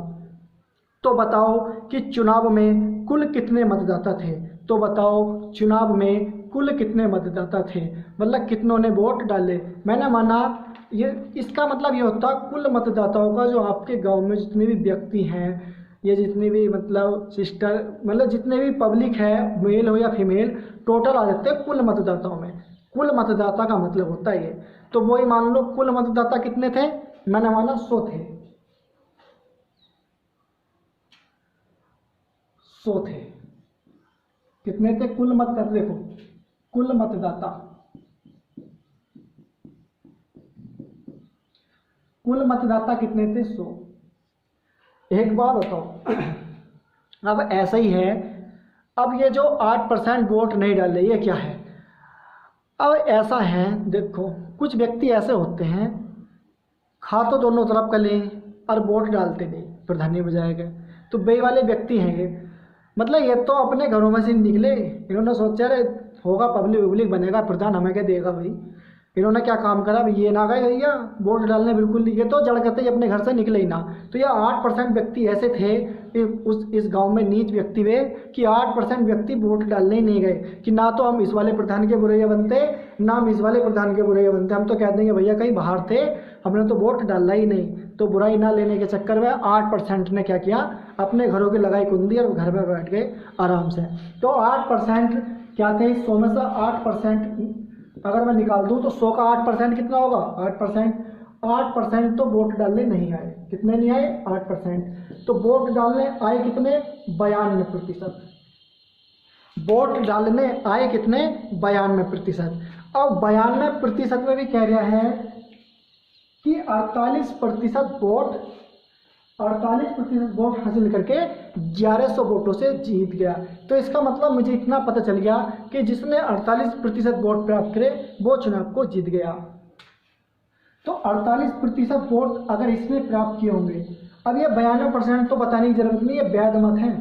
तो बताओ कि चुनाव में कुल कितने मतदाता थे, तो बताओ चुनाव में कुल कितने मतदाता थे, मतलब कितनों ने वोट डाले। मैंने माना ये इसका मतलब ये होता कुल मतदाताओं का, जो आपके गांव में जितने भी व्यक्ति हैं, ये जितनी भी मतलब सिस्टर मतलब जितने भी पब्लिक है, मेल हो या फीमेल, टोटल आ जाते हैं कुल मतदाताओं में। कुल मतदाता का मतलब होता है ये। तो वही मान लो कुल मतदाता कितने थे, मैंने माना 100 थे, 100 थे। कितने थे कुल मतदाता, देखो कुल मतदाता, कुल मतदाता कितने थे 100। एक बात बताओ, अब ऐसा ही है, अब ये जो 8% वोट नहीं डाले ये क्या है। अब ऐसा है, देखो कुछ व्यक्ति ऐसे होते हैं, खा तो दोनों तरफ का लें और वोट डालते नहीं, प्रधानी बजाएगा। तो बे वाले व्यक्ति हैं ये, मतलब ये तो अपने घरों में से निकले, इन्होंने सोचा अरे होगा पब्लिक वब्लिक बनेगा प्रधान, हमें क्या देगा भाई। इन्होंने क्या काम करा, ये ना गए भैया वोट डालने बिल्कुल नहीं, ये तो जड़ करते ही अपने घर से निकले ही ना। तो ये 8% व्यक्ति ऐसे थे इस गांव में, नीच व्यक्ति वे, कि 8% व्यक्ति वोट डालने ही नहीं गए, कि ना तो हम इस वाले प्रधान के बुरैया बनते, ना हम इस वाले प्रधान के बुरैया बनते, हम तो कह देंगे भैया कहीं बाहर थे, हमने तो वोट डाला ही नहीं। तो बुराई ना लेने के चक्कर में 8% ने क्या किया, अपने घरों की लगाई कुंदी और घर में बैठ गए आराम से। तो 8% क्या थे, 100 में से 8% अगर मैं निकाल दूं तो 100 का 8% कितना होगा, 8% तो वोट डालने नहीं आए। कितने नहीं आए, 8%। तो वोट डालने आए कितने, 92%। वोट डालने आए कितने, 92%। अब 92% में भी कह रहा है कि 48% वोट हासिल करके 1100 वोटों से जीत गया। तो इसका मतलब मुझे इतना पता चल गया कि जिसने 48% वोट प्राप्त करे वो चुनाव को जीत गया। तो 48% वोट अगर इसने प्राप्त किए होंगे, अब ये 92% तो बताने की जरूरत नहीं, ये वैध मत है,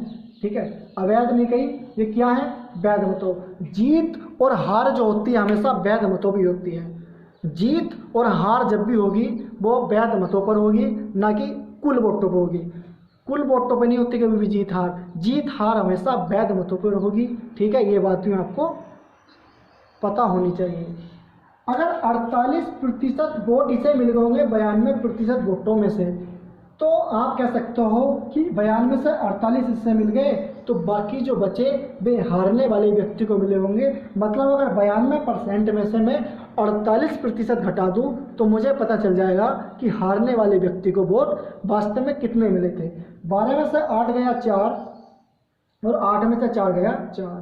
ठीक है, अवैध नहीं कही, ये क्या है, वैध मतों। जीत और हार जो होती है हमेशा वैध मतों भी होती है। जीत और हार जब भी होगी वो वैध मतों पर होगी, ना कि कुल वोटों पर होगी। कुल वोटों पर नहीं होती कभी भी जीत हार हमेशा वैध मतों पर होगी। ठीक है, ये बात भी आपको पता होनी चाहिए। अगर 48% वोट इसे मिल गए होंगे 92% वोटों में से, तो आप कह सकते हो कि 92 से 48 इससे मिल गए, तो बाकी जो बचे वे हारने वाले व्यक्ति को मिले होंगे। मतलब अगर 92% में से मैं 48% घटा दूं तो मुझे पता चल जाएगा कि हारने वाले व्यक्ति को वोट वास्तव में कितने मिले थे। 12 में से 8 गया 4 और 8 में से 4 गया 4,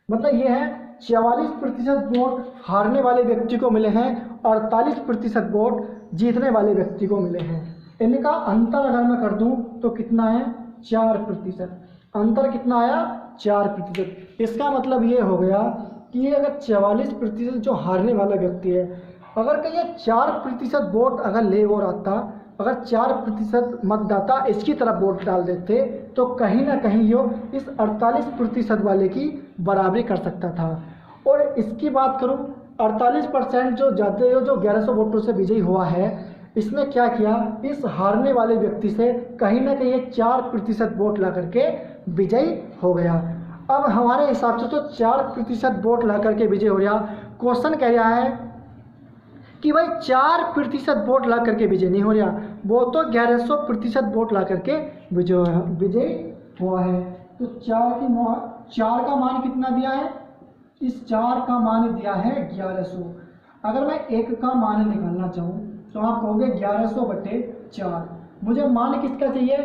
मतलब ये है 44% वोट हारने वाले व्यक्ति को मिले हैं, 48% वोट जीतने वाले व्यक्ति को मिले हैं। इनका अंतर अगर मैं कर दूं तो कितना है, 4%। अंतर कितना आया, 4%। इसका मतलब ये हो गया कि ये अगर 44% जो हारने वाला व्यक्ति है, अगर कहीं 4% वोट अगर ले और आता, अगर 4% मतदाता इसकी तरफ वोट डाल देते तो कहीं ना कहीं यो इस 48% वाले की बराबरी कर सकता था। और इसकी बात करूं, 48% जो जाते हो जो 1100 वोटों से विजयी हुआ है, इसने क्या किया, इस हारने वाले व्यक्ति से कहीं ना कहीं 4% वोट ला करके विजयी हो गया। अब हमारे हिसाब से तो 4% वोट ला करके विजय हो रहा। क्वेश्चन कह रहा है कि भाई 4% वोट ला करके विजय नहीं हो रहा, वो तो 1100% वोट ला करके विजय हुआ है। तो 4 का मान कितना दिया है, इस 4 का मान दिया है 1100। अगर मैं 1 का मान निकालना चाहूँ तो आप कहोगे 1100/4। मुझे मान किसका चाहिए।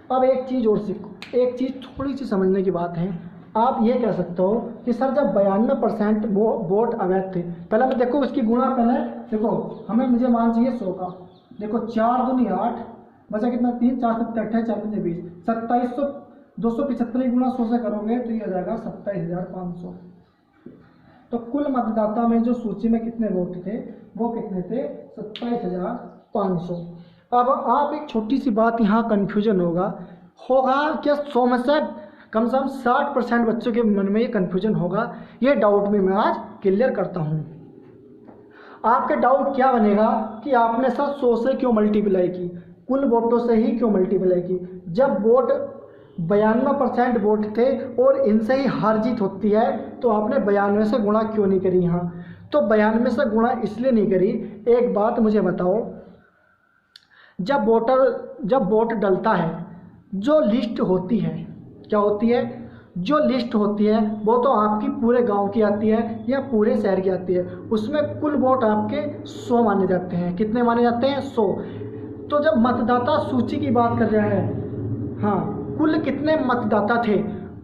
अब एक चीज़ और सीखो, एक चीज़ थोड़ी सी समझने की बात है। आप ये कह सकते हो कि सर जब 92% वोट अवैध थे, पहले मैं देखो उसकी गुणा, पहले देखो मुझे मान चाहिए 100 का। देखो 4 दूनी 8, बचा कितना 3, 4 7 28, 4 5 20, 2700, 275 गुणा 100 से करोगे तो ये आ जाएगा 27,500। तो कुल मतदाता में जो सूची में कितने वोट थे वो कितने थे, 27,500। अब आप एक छोटी सी बात यहाँ कन्फ्यूजन होगा क्या 100 में से कम 60% बच्चों के मन में ये कन्फ्यूजन होगा। ये डाउट भी मैं आज क्लियर करता हूँ। आपके डाउट क्या बनेगा कि आपने सर 100 से क्यों मल्टीप्लाई की, कुल वोटों से ही क्यों मल्टीप्लाई की, जब वोट 92% वोट थे और इनसे ही हार जीत होती है तो आपने 92 से गुणा क्यों नहीं करी। यहाँ तो 92 से गुणा इसलिए नहीं करी। एक बात मुझे बताओ, जब वोट डलता है, जो लिस्ट होती है, क्या होती है, जो लिस्ट होती है वो तो आपकी पूरे गांव की आती है या पूरे शहर की आती है, उसमें कुल वोट आपके 100 माने जाते हैं। कितने माने जाते हैं, 100। तो जब मतदाता सूची की बात कर रहा है, हाँ, कुल कितने मतदाता थे,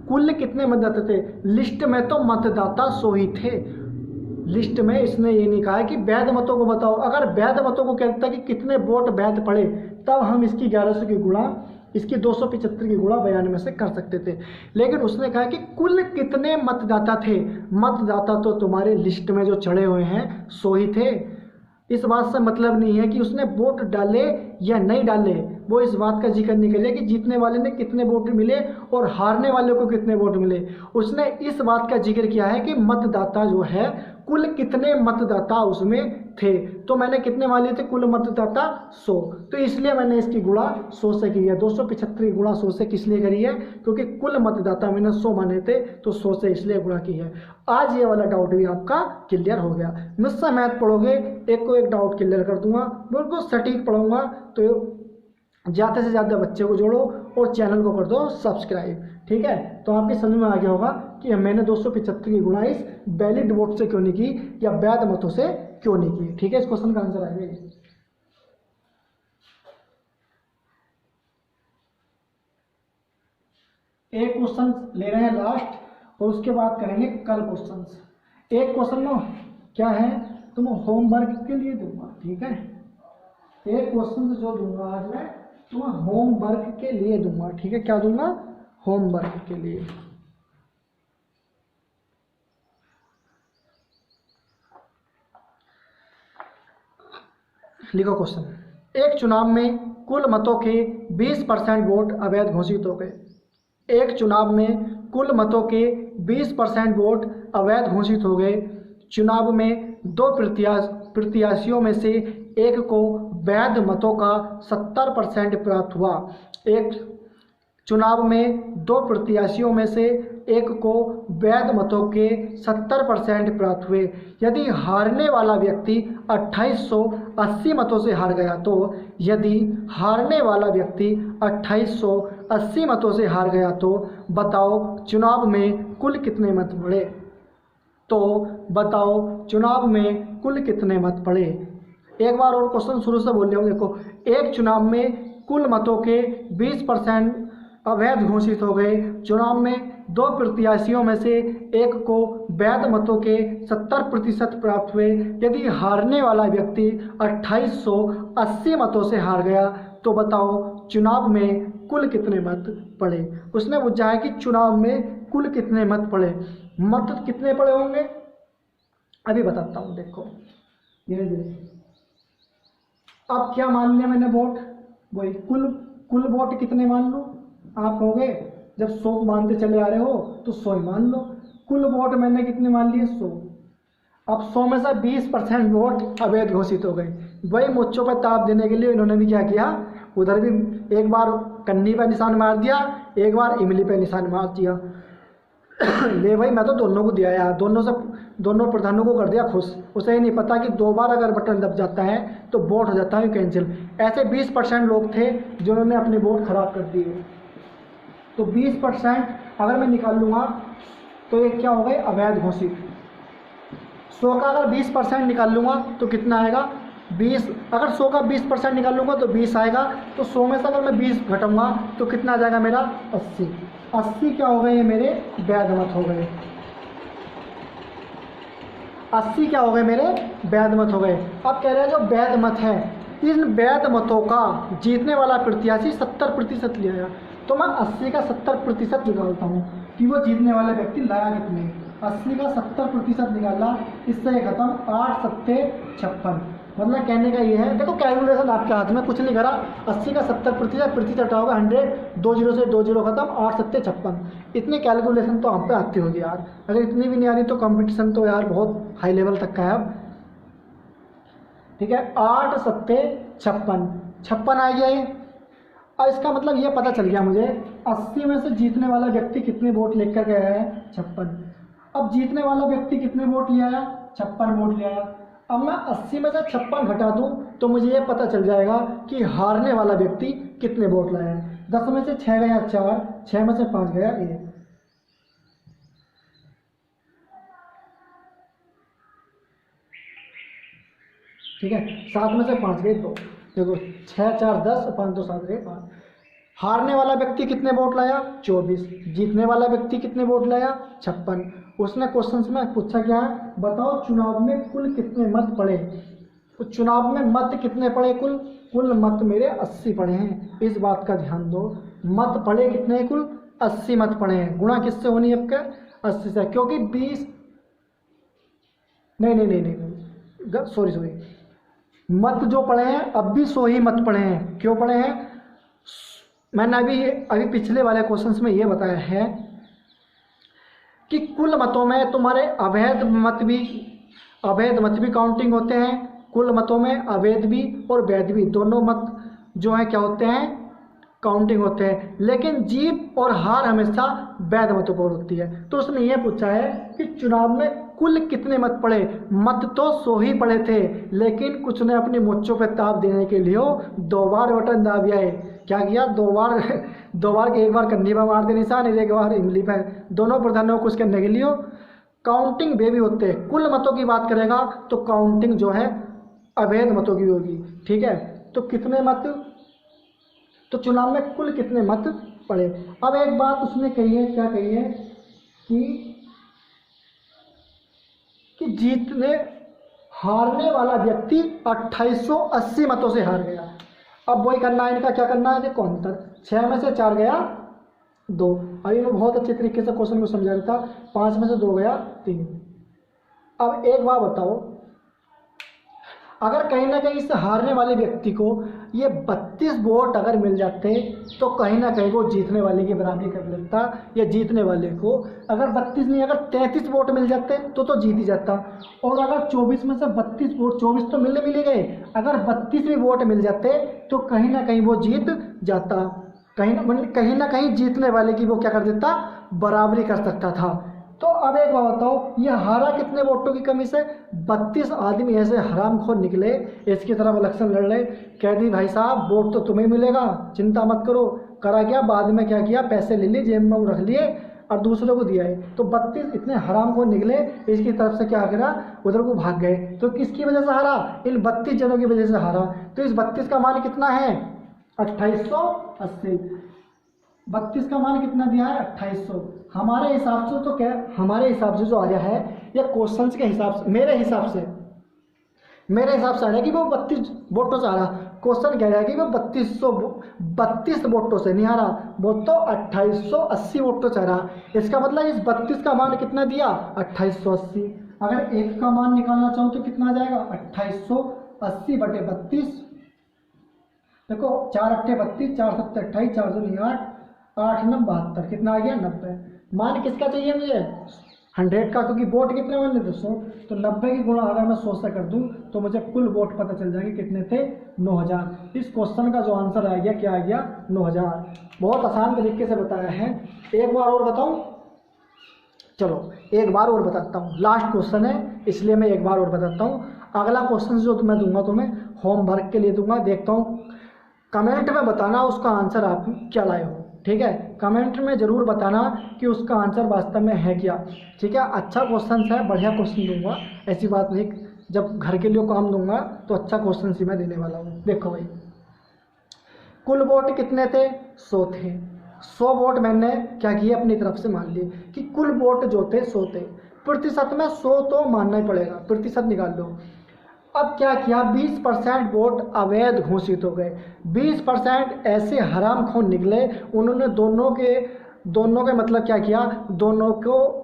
कुल कितने मतदाता थे, लिस्ट में तो मतदाता 100 ही थे। लिस्ट में इसने ये नहीं कहा है कि वैध मतों को बताओ। अगर वैध मतों को कहता कि कितने वोट वैध पड़े, तब हम इसकी 1100 की गुणा, इसकी 275 की गुणा 92 से कर सकते थे। लेकिन उसने कहा कि कुल कितने मतदाता थे, मतदाता तो तुम्हारे लिस्ट में जो चढ़े हुए हैं 100 ही थे। इस बात से मतलब नहीं है कि उसने वोट डाले या नहीं डाले, वो इस बात का जिक्र नहीं करिए कि जीतने वाले ने कितने वोट मिले और हारने वाले को कितने वोट मिले। उसने इस बात का जिक्र किया है कि मतदाता जो है, कुल कितने मतदाता उसमें थे। तो मैंने कितने वाले थे, कुल मतदाता 100, तो इसलिए मैंने इसकी गुणा 100 से की है। 275 की गुणा 100 से किस लिए करी है, क्योंकि कुल मतदाता मैंने 100 माने थे तो 100 से इसलिए गुणा की है। आज ये वाला डाउट भी आपका क्लियर हो गया। मुझसे मैथ पढ़ोगे, एक को एक डाउट क्लियर कर दूंगा, बिल्कुल सटीक पढ़ूंगा। तो ज़्यादा से ज़्यादा बच्चे को जोड़ो और चैनल को कर दो सब्सक्राइब, ठीक है। तो आपके समझ में आ गया होगा कि मैंने 275 की गुणा इस वैलिड वोट से क्यों नहीं की या वैध मतों से क्यों नहीं की, ठीक है। इस क्वेश्चन का आंसर आएगा ये। एक क्वेश्चन ले रहे हैं लास्ट और उसके बाद करेंगे कल क्वेश्चंस। एक क्वेश्चन नो क्या है, तो मैं होमवर्क के लिए दूंगा, ठीक है। एक क्वेश्चन जो दूंगा आज मैं, तो मैं होमवर्क के लिए दूंगा, ठीक है। क्या दूंगा, होमवर्क के लिए। लिखो क्वेश्चन, एक चुनाव में कुल मतों के 20% वोट अवैध घोषित हो गए। एक चुनाव में कुल मतों के 20% वोट अवैध घोषित हो गए। चुनाव में दो प्रत्याशियों में से एक को वैध मतों का 70% प्राप्त हुआ। एक चुनाव में दो प्रत्याशियों में से एक को वैध मतों के 70% प्राप्त हुए। यदि हारने वाला व्यक्ति 2880 मतों से हार गया तो यदि हारने वाला व्यक्ति 2880 मतों से हार गया तो बताओ चुनाव में कुल कितने मत पड़े। तो बताओ चुनाव में कुल कितने मत पड़े। एक बार और क्वेश्चन शुरू से बोल रहा हूँ। देखो, एक चुनाव में कुल मतों के 20% अवैध घोषित हो गए। चुनाव में दो प्रत्याशियों में से एक को वैध मतों के 70% प्राप्त हुए। यदि हारने वाला व्यक्ति 2880 मतों से हार गया तो बताओ चुनाव में कुल कितने मत पड़े। उसने पूछा है कि चुनाव में कुल कितने मत पड़े। मत कितने पड़े होंगे अभी बताता हूँ। देखो धीरे धीरे। अब क्या मान लिया मैंने वोट, वही कुल वोट कितने मान लो आप हो गए। जब 100 मानते चले आ रहे हो तो 100 ही मान लो। कुल वोट मैंने कितने मान लिए 100। अब 100 में से 20% वोट अवैध घोषित हो गए। वही मुझों पर ताप देने के लिए इन्होंने भी क्या किया, उधर भी एक बार कन्नी पर निशान मार दिया, एक बार इमली पर निशान मार दिया। ले भाई मैं तो दोनों को दिया यार, दोनों प्रधानों को कर दिया खुश। उसे ही नहीं पता कि 2 बार अगर बटन दब जाता है तो वोट हो जाता है कैंसिल। ऐसे 20% लोग थे जिन्होंने अपने वोट खराब कर दिए। तो 20% अगर मैं निकाल लूँगा तो ये क्या हो गए अवैध घोषित। 100 का अगर 20% निकाल लूँगा तो कितना आएगा 20। अगर 100 का 20% निकाल लूँगा तो 20 आएगा। तो 100 में से अगर मैं 20 घटाऊँगा तो कितना आ जाएगा मेरा 80 क्या हो गए ये मेरे वैध मत हो गए। 80 क्या हो गए मेरे वैध मत हो गए। अब कह रहे हैं जो वैध मत है, इन वैध मतों का जीतने वाला प्रत्याशी 70% ले आया। तो मैं 80 का 70% निकालता हूँ कि वो जीतने वाला व्यक्ति लाया कितने। 80 का 70% निकाला, इससे खत्म 8 सत्ते 56। मतलब कहने का ये है, देखो कैलकुलेशन आपके हाथ में, कुछ नहीं करा। 80 का 70% प्रतिशत हटाओगे 100, 2 जीरो से 2 जीरो खत्म, 8 सत्ते 56। इतनी कैलकुलेशन तो हम पे आती होगी यार। अगर इतनी भी नहीं आ रही तो कंपटीशन तो यार बहुत हाई लेवल तक का है अब। ठीक है, 8 सत्ते 56 आ गया ये। और इसका मतलब ये पता चल गया मुझे 80 में से जीतने वाला व्यक्ति कितने वोट लेकर गया है 56। अब जीतने वाला व्यक्ति कितने वोट ले आया 56 वोट ले आया। अब मैं 80 में से 56 घटा दूं तो मुझे ये पता चल जाएगा कि हारने वाला व्यक्ति कितने वोट लाया है। 10 में से 6 गया 4, 6 में से 5 गया 1। ठीक है, 7 में से 5 गए 2। देखो 6 4 10, 5 2 7 गए 5। हारने वाला व्यक्ति कितने वोट लाया 24। जीतने वाला व्यक्ति कितने वोट लाया 56। उसने क्वेश्चन में पूछा क्या है, बताओ चुनाव में कुल कितने मत पड़े। तो चुनाव में मत कितने पड़े, कुल मत मेरे 80 पड़े हैं। इस बात का ध्यान दो, मत पड़े कितने, कुल 80 मत पड़े हैं। गुणा किससे होनी है आपका 80 से, क्योंकि 20 नहीं सॉरी मत जो पड़े हैं अब भी 100 ही मत पड़े हैं। क्यों पड़े हैं, मैंने अभी पिछले वाले क्वेश्चंस में ये बताया है कि कुल मतों में तुम्हारे अवैध मत भी काउंटिंग होते हैं। कुल मतों में अवैध भी और वैध भी दोनों मत जो है क्या होते हैं काउंटिंग होते हैं। लेकिन जीत और हार हमेशा वैध मतों पर होती है। तो उसने ये पूछा है कि चुनाव में कुल कितने मत पड़े। मत तो 100 ही पड़े थे, लेकिन कुछ ने अपनी मुच्छों पे ताप देने के लिए 2 बार बटन दाब दिया है। क्या किया, 2 बार के एक बार कन्नी पर मार दे निशान, एक बार इमली पर। दोनों प्रधानों को कुछ करने के लिए काउंटिंग वे भी होते हैं। कुल मतों की बात करेगा तो काउंटिंग जो है अवैध मतों की होगी। ठीक है, तो कितने मत, तो चुनाव में कुल कितने मत पड़े। अब एक बात उसने कही है, क्या कही है कि हारने वाला व्यक्ति 2880 मतों से हार गया। अब वही करना है इनका, क्या करना है, देखो अंतर 6 में से 4 गया 2। अभी मैं बहुत अच्छे तरीके से क्वेश्चन को समझा रहा था। 5 में से 2 गया 3। अब एक बात बताओ, अगर कहीं ना कहीं इस हारने वाले व्यक्ति को ये 32 वोट अगर मिल जाते तो कहीं ना कहीं वो जीतने वाले की बराबरी कर लेता, या जीतने वाले को अगर 32 नहीं अगर 33 वोट मिल जाते तो जीत ही जाता। और अगर 24 में से 32 वोट, 24 तो मिल ही गए, अगर 32 भी वोट मिल जाते तो कहीं ना कहीं वो जीत जाता, कहीं ना कहीं जीतने वाले की वो क्या कर देता, बराबरी कर सकता था। तो अब एक बात बताओ, ये हारा कितने वोटों की कमी से? 32 आदमी ऐसे हरामखोर निकले, इसकी तरफ इलेक्शन लड़ रहे, कह दी भाई साहब वोट तो तुम्हें मिलेगा, चिंता मत करो। करा क्या, बाद में क्या किया, पैसे ले लिए जेब में रख लिए और दूसरों को दिया है। तो 32 इतने हरामखोर निकले, इसकी तरफ से क्या करा, उधर को भाग गए। तो किसकी वजह से हारा? इन 32 जनों की वजह से हारा। तो इस 32 का मान कितना है? 2880। 32 का मान कितना दिया है? 2800। हमारे हिसाब से तो क्या, हमारे हिसाब से जो आ रहा है, या क्वेश्चंस के हिसाब से, मेरे हिसाब से आ रहा है कि वो 32 वोटों से आ रहा। क्वेश्चन कह रहा है कि वो 32 वोटों से नहीं आ रहा, वो तो 2880 वोटों से आ रहा। इसका मतलब इस 32 का मान कितना दिया? 2880। अगर एक का मान निकालना चाहूँ तो कितना आ जाएगा? 2880 बटे 32। देखो 4 अट्ठे 32, 4 सत्ते 28, 4 दूनी 8, 8 9 72, कितना आ गया? 90। मान किसका चाहिए मुझे? 100 का, क्योंकि वोट कितने बने थे? 100। तो 90 की गुणा अगर मैं 100 से कर दूं तो मुझे कुल वोट पता चल जाएंगे कितने थे? 9000। इस क्वेश्चन का जो आंसर आ गया, क्या आ गया? 9000। बहुत आसान तरीके से बताया है। एक बार और बताऊं? चलो एक बार और बताता हूँ, लास्ट क्वेश्चन है इसलिए मैं एक बार और बताता हूँ। अगला क्वेश्चन जो मैं दूंगा तुम्हें होमवर्क के लिए दूंगा, देखता हूँ कमेंट में बताना उसका आंसर आप क्या लाए हो, ठीक है? कमेंट में ज़रूर बताना कि उसका आंसर वास्तव में है क्या, ठीक है? अच्छा क्वेश्चन है, बढ़िया क्वेश्चन दूंगा, ऐसी बात नहीं। जब घर के लिए काम दूंगा तो अच्छा क्वेश्चन ही मैं देने वाला हूँ। देखो भाई, कुल वोट कितने थे? 100 थे। 100 वोट मैंने क्या किए, अपनी तरफ से मान लिए कि कुल वोट जो थे 100 थे। प्रतिशत में 100 तो मानना ही पड़ेगा, प्रतिशत निकाल लो। अब क्या किया, 20% वोट अवैध घोषित हो गए। 20% ऐसे हरामखोर निकले, उन्होंने दोनों के मतलब क्या किया, दोनों को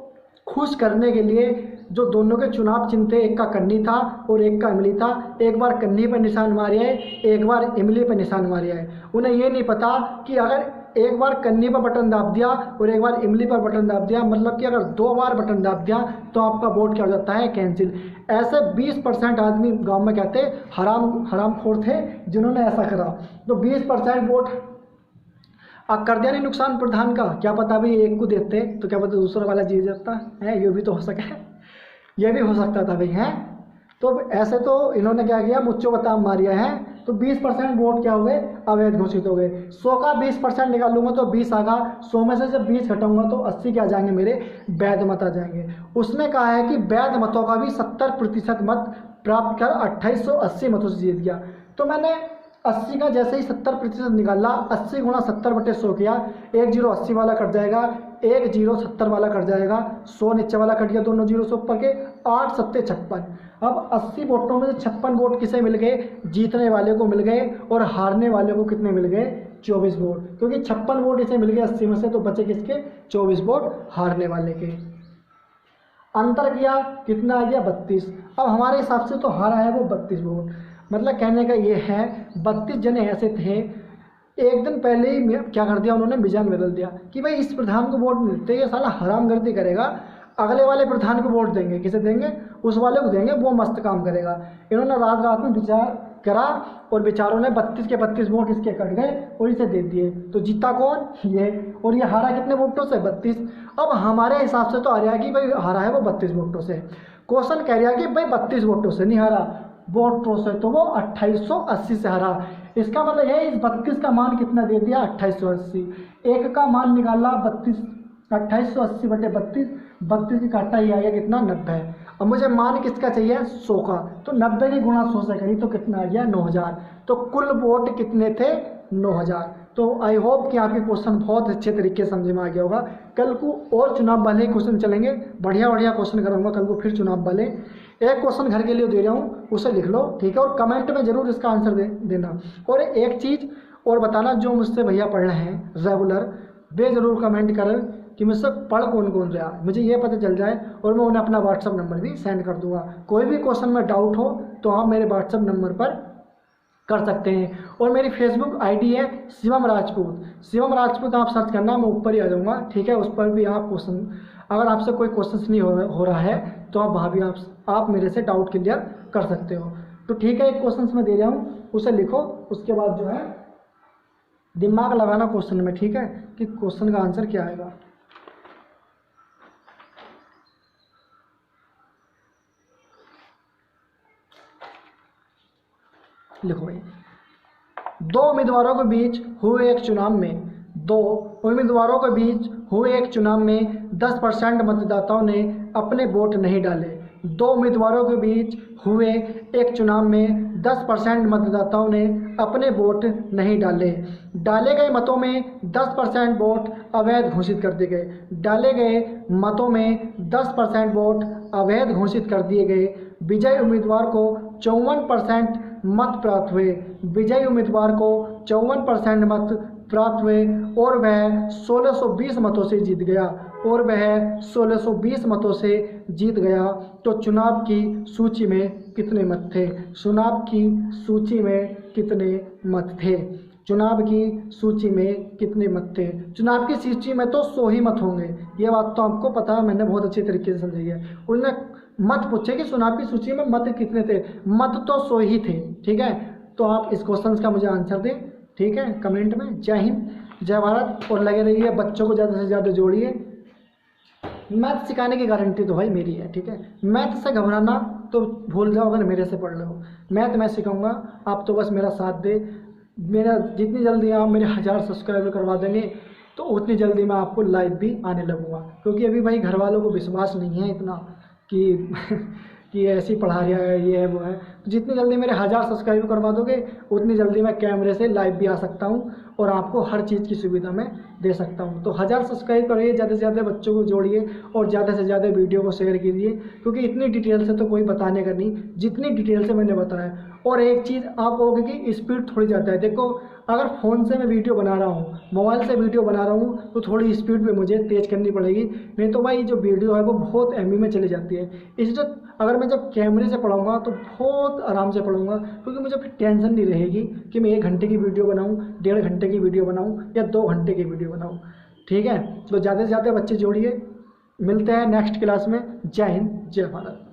खुश करने के लिए जो दोनों के चुनाव चिन्ह थे, एक का कन्नी था और एक का इमली था, एक बार कन्नी पर निशान मारे है, एक बार इमली पर निशान मारे है। उन्हें ये नहीं पता कि अगर एक बार कन्नी पर बटन दाब दिया और एक बार इमली पर बटन दाब दिया, मतलब कि अगर 2 बार बटन दाब दिया तो आपका वोट क्या हो जाता है, कैंसिल। ऐसे 20% आदमी गांव में कहते हरामखोर थे जिन्होंने ऐसा करा। तो 20% वोट अब कर दिया नहीं नुकसान प्रधान का, क्या पता भाई एक को देते तो क्या पता दूसरा वाला जीत जाता है, ये भी तो हो सके, ये भी हो सकता था भाई, है। तो ऐसे तो इन्होंने क्या किया, मुच्चो बताम मारिया है। तो 20% वोट क्या हो गए, अवैध घोषित हो गए। 100 का 20% निकालूंगा तो 20 आगा, 100 में से जब 20 घटाऊंगा तो 80 क्या आ जाएंगे, मेरे वैध मत आ जाएंगे। उसने कहा है कि वैध मतों का भी 70% मत प्राप्त कर 2880 मतों से जीत गया। तो मैंने 80 का जैसे ही 70% निकाला, 80 गुणा 70 बटे 100 किया, 1 0 80 वाला कट जाएगा, 1 0 70 वाला कट जाएगा, 100 नीचे वाला कट गया, दोनों जीरो से ऊपर के, 8 7 56। अब 80 वोटों में से 56 वोट किसे मिल गए, जीतने वाले को मिल गए, और हारने वाले को कितने मिल गए, 24 वोट, क्योंकि 56 वोट इसे मिल गए 80 में से, तो बचे किसके, 24 वोट हारने वाले के। अंतर किया, कितना आ गया, 32। अब हमारे हिसाब से तो हारा है वो 32 वोट। मतलब कहने का ये है 32 जने ऐसे थे, एक दिन पहले ही क्या कर दिया उन्होंने, मिजान बदल दिया कि भाई इस प्रधान को वोट नहीं देते, ये साला हरामगर्दी करेगा, अगले वाले प्रधान को वोट देंगे। किसे देंगे, उस वाले को देंगे, वो मस्त काम करेगा। इन्होंने रात रात में विचार करा और विचारों ने 32 के 32 वोट इसके कट गए और इसे दे दिए। तो जीता कौन, ये, और ये हारा कितने वोटों से, 32। अब हमारे हिसाब से तो आ रहा है कि भाई हारा है वो 32 वोटों से। क्वेश्चन कह रहा है कि भाई 32 वोटों से नहीं हारा, वोटों से तो वो 2880 से हारा। इसका मतलब है इस 32 का मान कितना दे दिया, 2880। एक का मान निकाला 32, 2880 बटे 32, 32 की काटा ही आ गया कितना, 90। अब मुझे मान किसका चाहिए, 100 का, तो 90 की गुणा 100 से करी तो कितना आ गया, 9000। तो कुल वोट कितने थे, 9000। तो आई होप कि आपके क्वेश्चन बहुत अच्छे तरीके से समझ में आ गया होगा। कल को और चुनाव वाले क्वेश्चन चलेंगे, बढ़िया बढ़िया क्वेश्चन कराऊंगा कल को, फिर चुनाव वाले। एक क्वेश्चन घर के लिए दे रहा हूँ, उसे लिख लो, ठीक है, और कमेंट में जरूर इसका आंसर देना। और एक चीज़ और बताना, जो मुझसे भैया पढ़ रहे हैं रेगुलर, वे जरूर कमेंट करें कि मुझसे पढ़ कौन कौन रहा, मुझे ये पता चल जाए, और मैं उन्हें अपना व्हाट्सअप नंबर भी सेंड कर दूंगा। कोई भी क्वेश्चन में डाउट हो तो आप मेरे व्हाट्सअप नंबर पर कर सकते हैं। और मेरी फेसबुक आईडी है शिवम राजपूत। शिवम राजपूत आप सर्च करना, मैं ऊपर ही आ जाऊँगा, ठीक है। उस पर भी आप क्वेश्चन, अगर आपसे कोई क्वेश्चन नहीं हो रहा है तो आप वहाँ भी आप मेरे से डाउट क्लियर कर सकते हो। तो ठीक है, एक क्वेश्चन मैं दे रहा हूँ, उसे लिखो, उसके बाद जो है दिमाग लगाना क्वेश्चन में, ठीक है, कि क्वेश्चन का आंसर क्या आएगा। लिखो भाई, दो उम्मीदवारों के बीच हुए एक चुनाव में 10% मतदाताओं ने अपने वोट नहीं डाले। दो उम्मीदवारों के बीच हुए एक चुनाव में 10% मतदाताओं ने अपने वोट नहीं डाले। डाले गए मतों में 10% वोट अवैध घोषित कर दिए गए। डाले गए मतों में 10% वोट अवैध घोषित कर दिए गए। विजयी उम्मीदवार को 54% मत प्राप्त हुए। विजयी उम्मीदवार को 54% मत प्राप्त हुए और वह 1620 मतों से जीत गया। तो चुनाव की सूची में कितने मत थे? चुनाव की सूची में कितने मत थे? चुनाव की सूची में कितने मत थे? चुनाव की सूची में तो 100 ही मत होंगे, ये बात तो आपको पता है, मैंने बहुत अच्छे तरीके से समझाई है। उन्होंने मत पूछे कि चुनाव की सूची में मत कितने थे, मत तो 100 ही थे, ठीक है। तो आप इस क्वेश्चन का मुझे आंसर दें, ठीक है, कमेंट में। जय हिंद, जय भारत, और लगे रहिए, बच्चों को ज़्यादा से ज़्यादा जोड़िए। मैथ सिखाने की गारंटी तो भाई मेरी है, ठीक है। मैथ से घबराना तो भूल जाओ, अगर मेरे से पढ़ लो। मैथ मैं सिखाऊंगा, आप तो बस मेरा साथ दे। मेरा जितनी जल्दी आप मेरे 1000 सब्सक्राइबर करवा देंगे तो उतनी जल्दी मैं आपको लाइव भी आने लगूंगा, क्योंकि अभी भाई घर वालों को विश्वास नहीं है इतना कि कि ऐसी पढ़ा रहा है, ये है वो है। तो जितनी जल्दी मेरे 1000 सब्सक्राइब करवा दोगे उतनी जल्दी मैं कैमरे से लाइव भी आ सकता हूँ और आपको हर चीज़ की सुविधा मैं दे सकता हूँ। तो 1000 सब्सक्राइब करिए, ज़्यादा से ज़्यादा बच्चों को जोड़िए और ज़्यादा से ज़्यादा वीडियो को शेयर कीजिए, क्योंकि इतनी डिटेल से तो कोई बताने का नहीं जितनी डिटेल से मैंने बताया। और एक चीज़ आप कहोगे कि स्पीड थोड़ी ज़्यादा है, देखो अगर फ़ोन से मैं वीडियो बना रहा हूँ, मोबाइल से वीडियो बना रहा हूँ, तो थोड़ी स्पीड पे मुझे तेज़ करनी पड़ेगी, नहीं तो भाई जो वीडियो है वो बहुत एमबी में चली जाती है। इसलिए अगर मैं जब कैमरे से पढ़ाऊँगा तो बहुत आराम से पढ़ूँगा, क्योंकि मुझे फिर टेंशन नहीं रहेगी कि मैं 1 घंटे की वीडियो बनाऊँ, 1.5 घंटे की वीडियो बनाऊँ या 2 घंटे की वीडियो बनाऊँ, ठीक है। तो ज़्यादा से ज़्यादा बच्चे जोड़िए। मिलते हैं नेक्स्ट क्लास में। जय हिंद, जय भारत।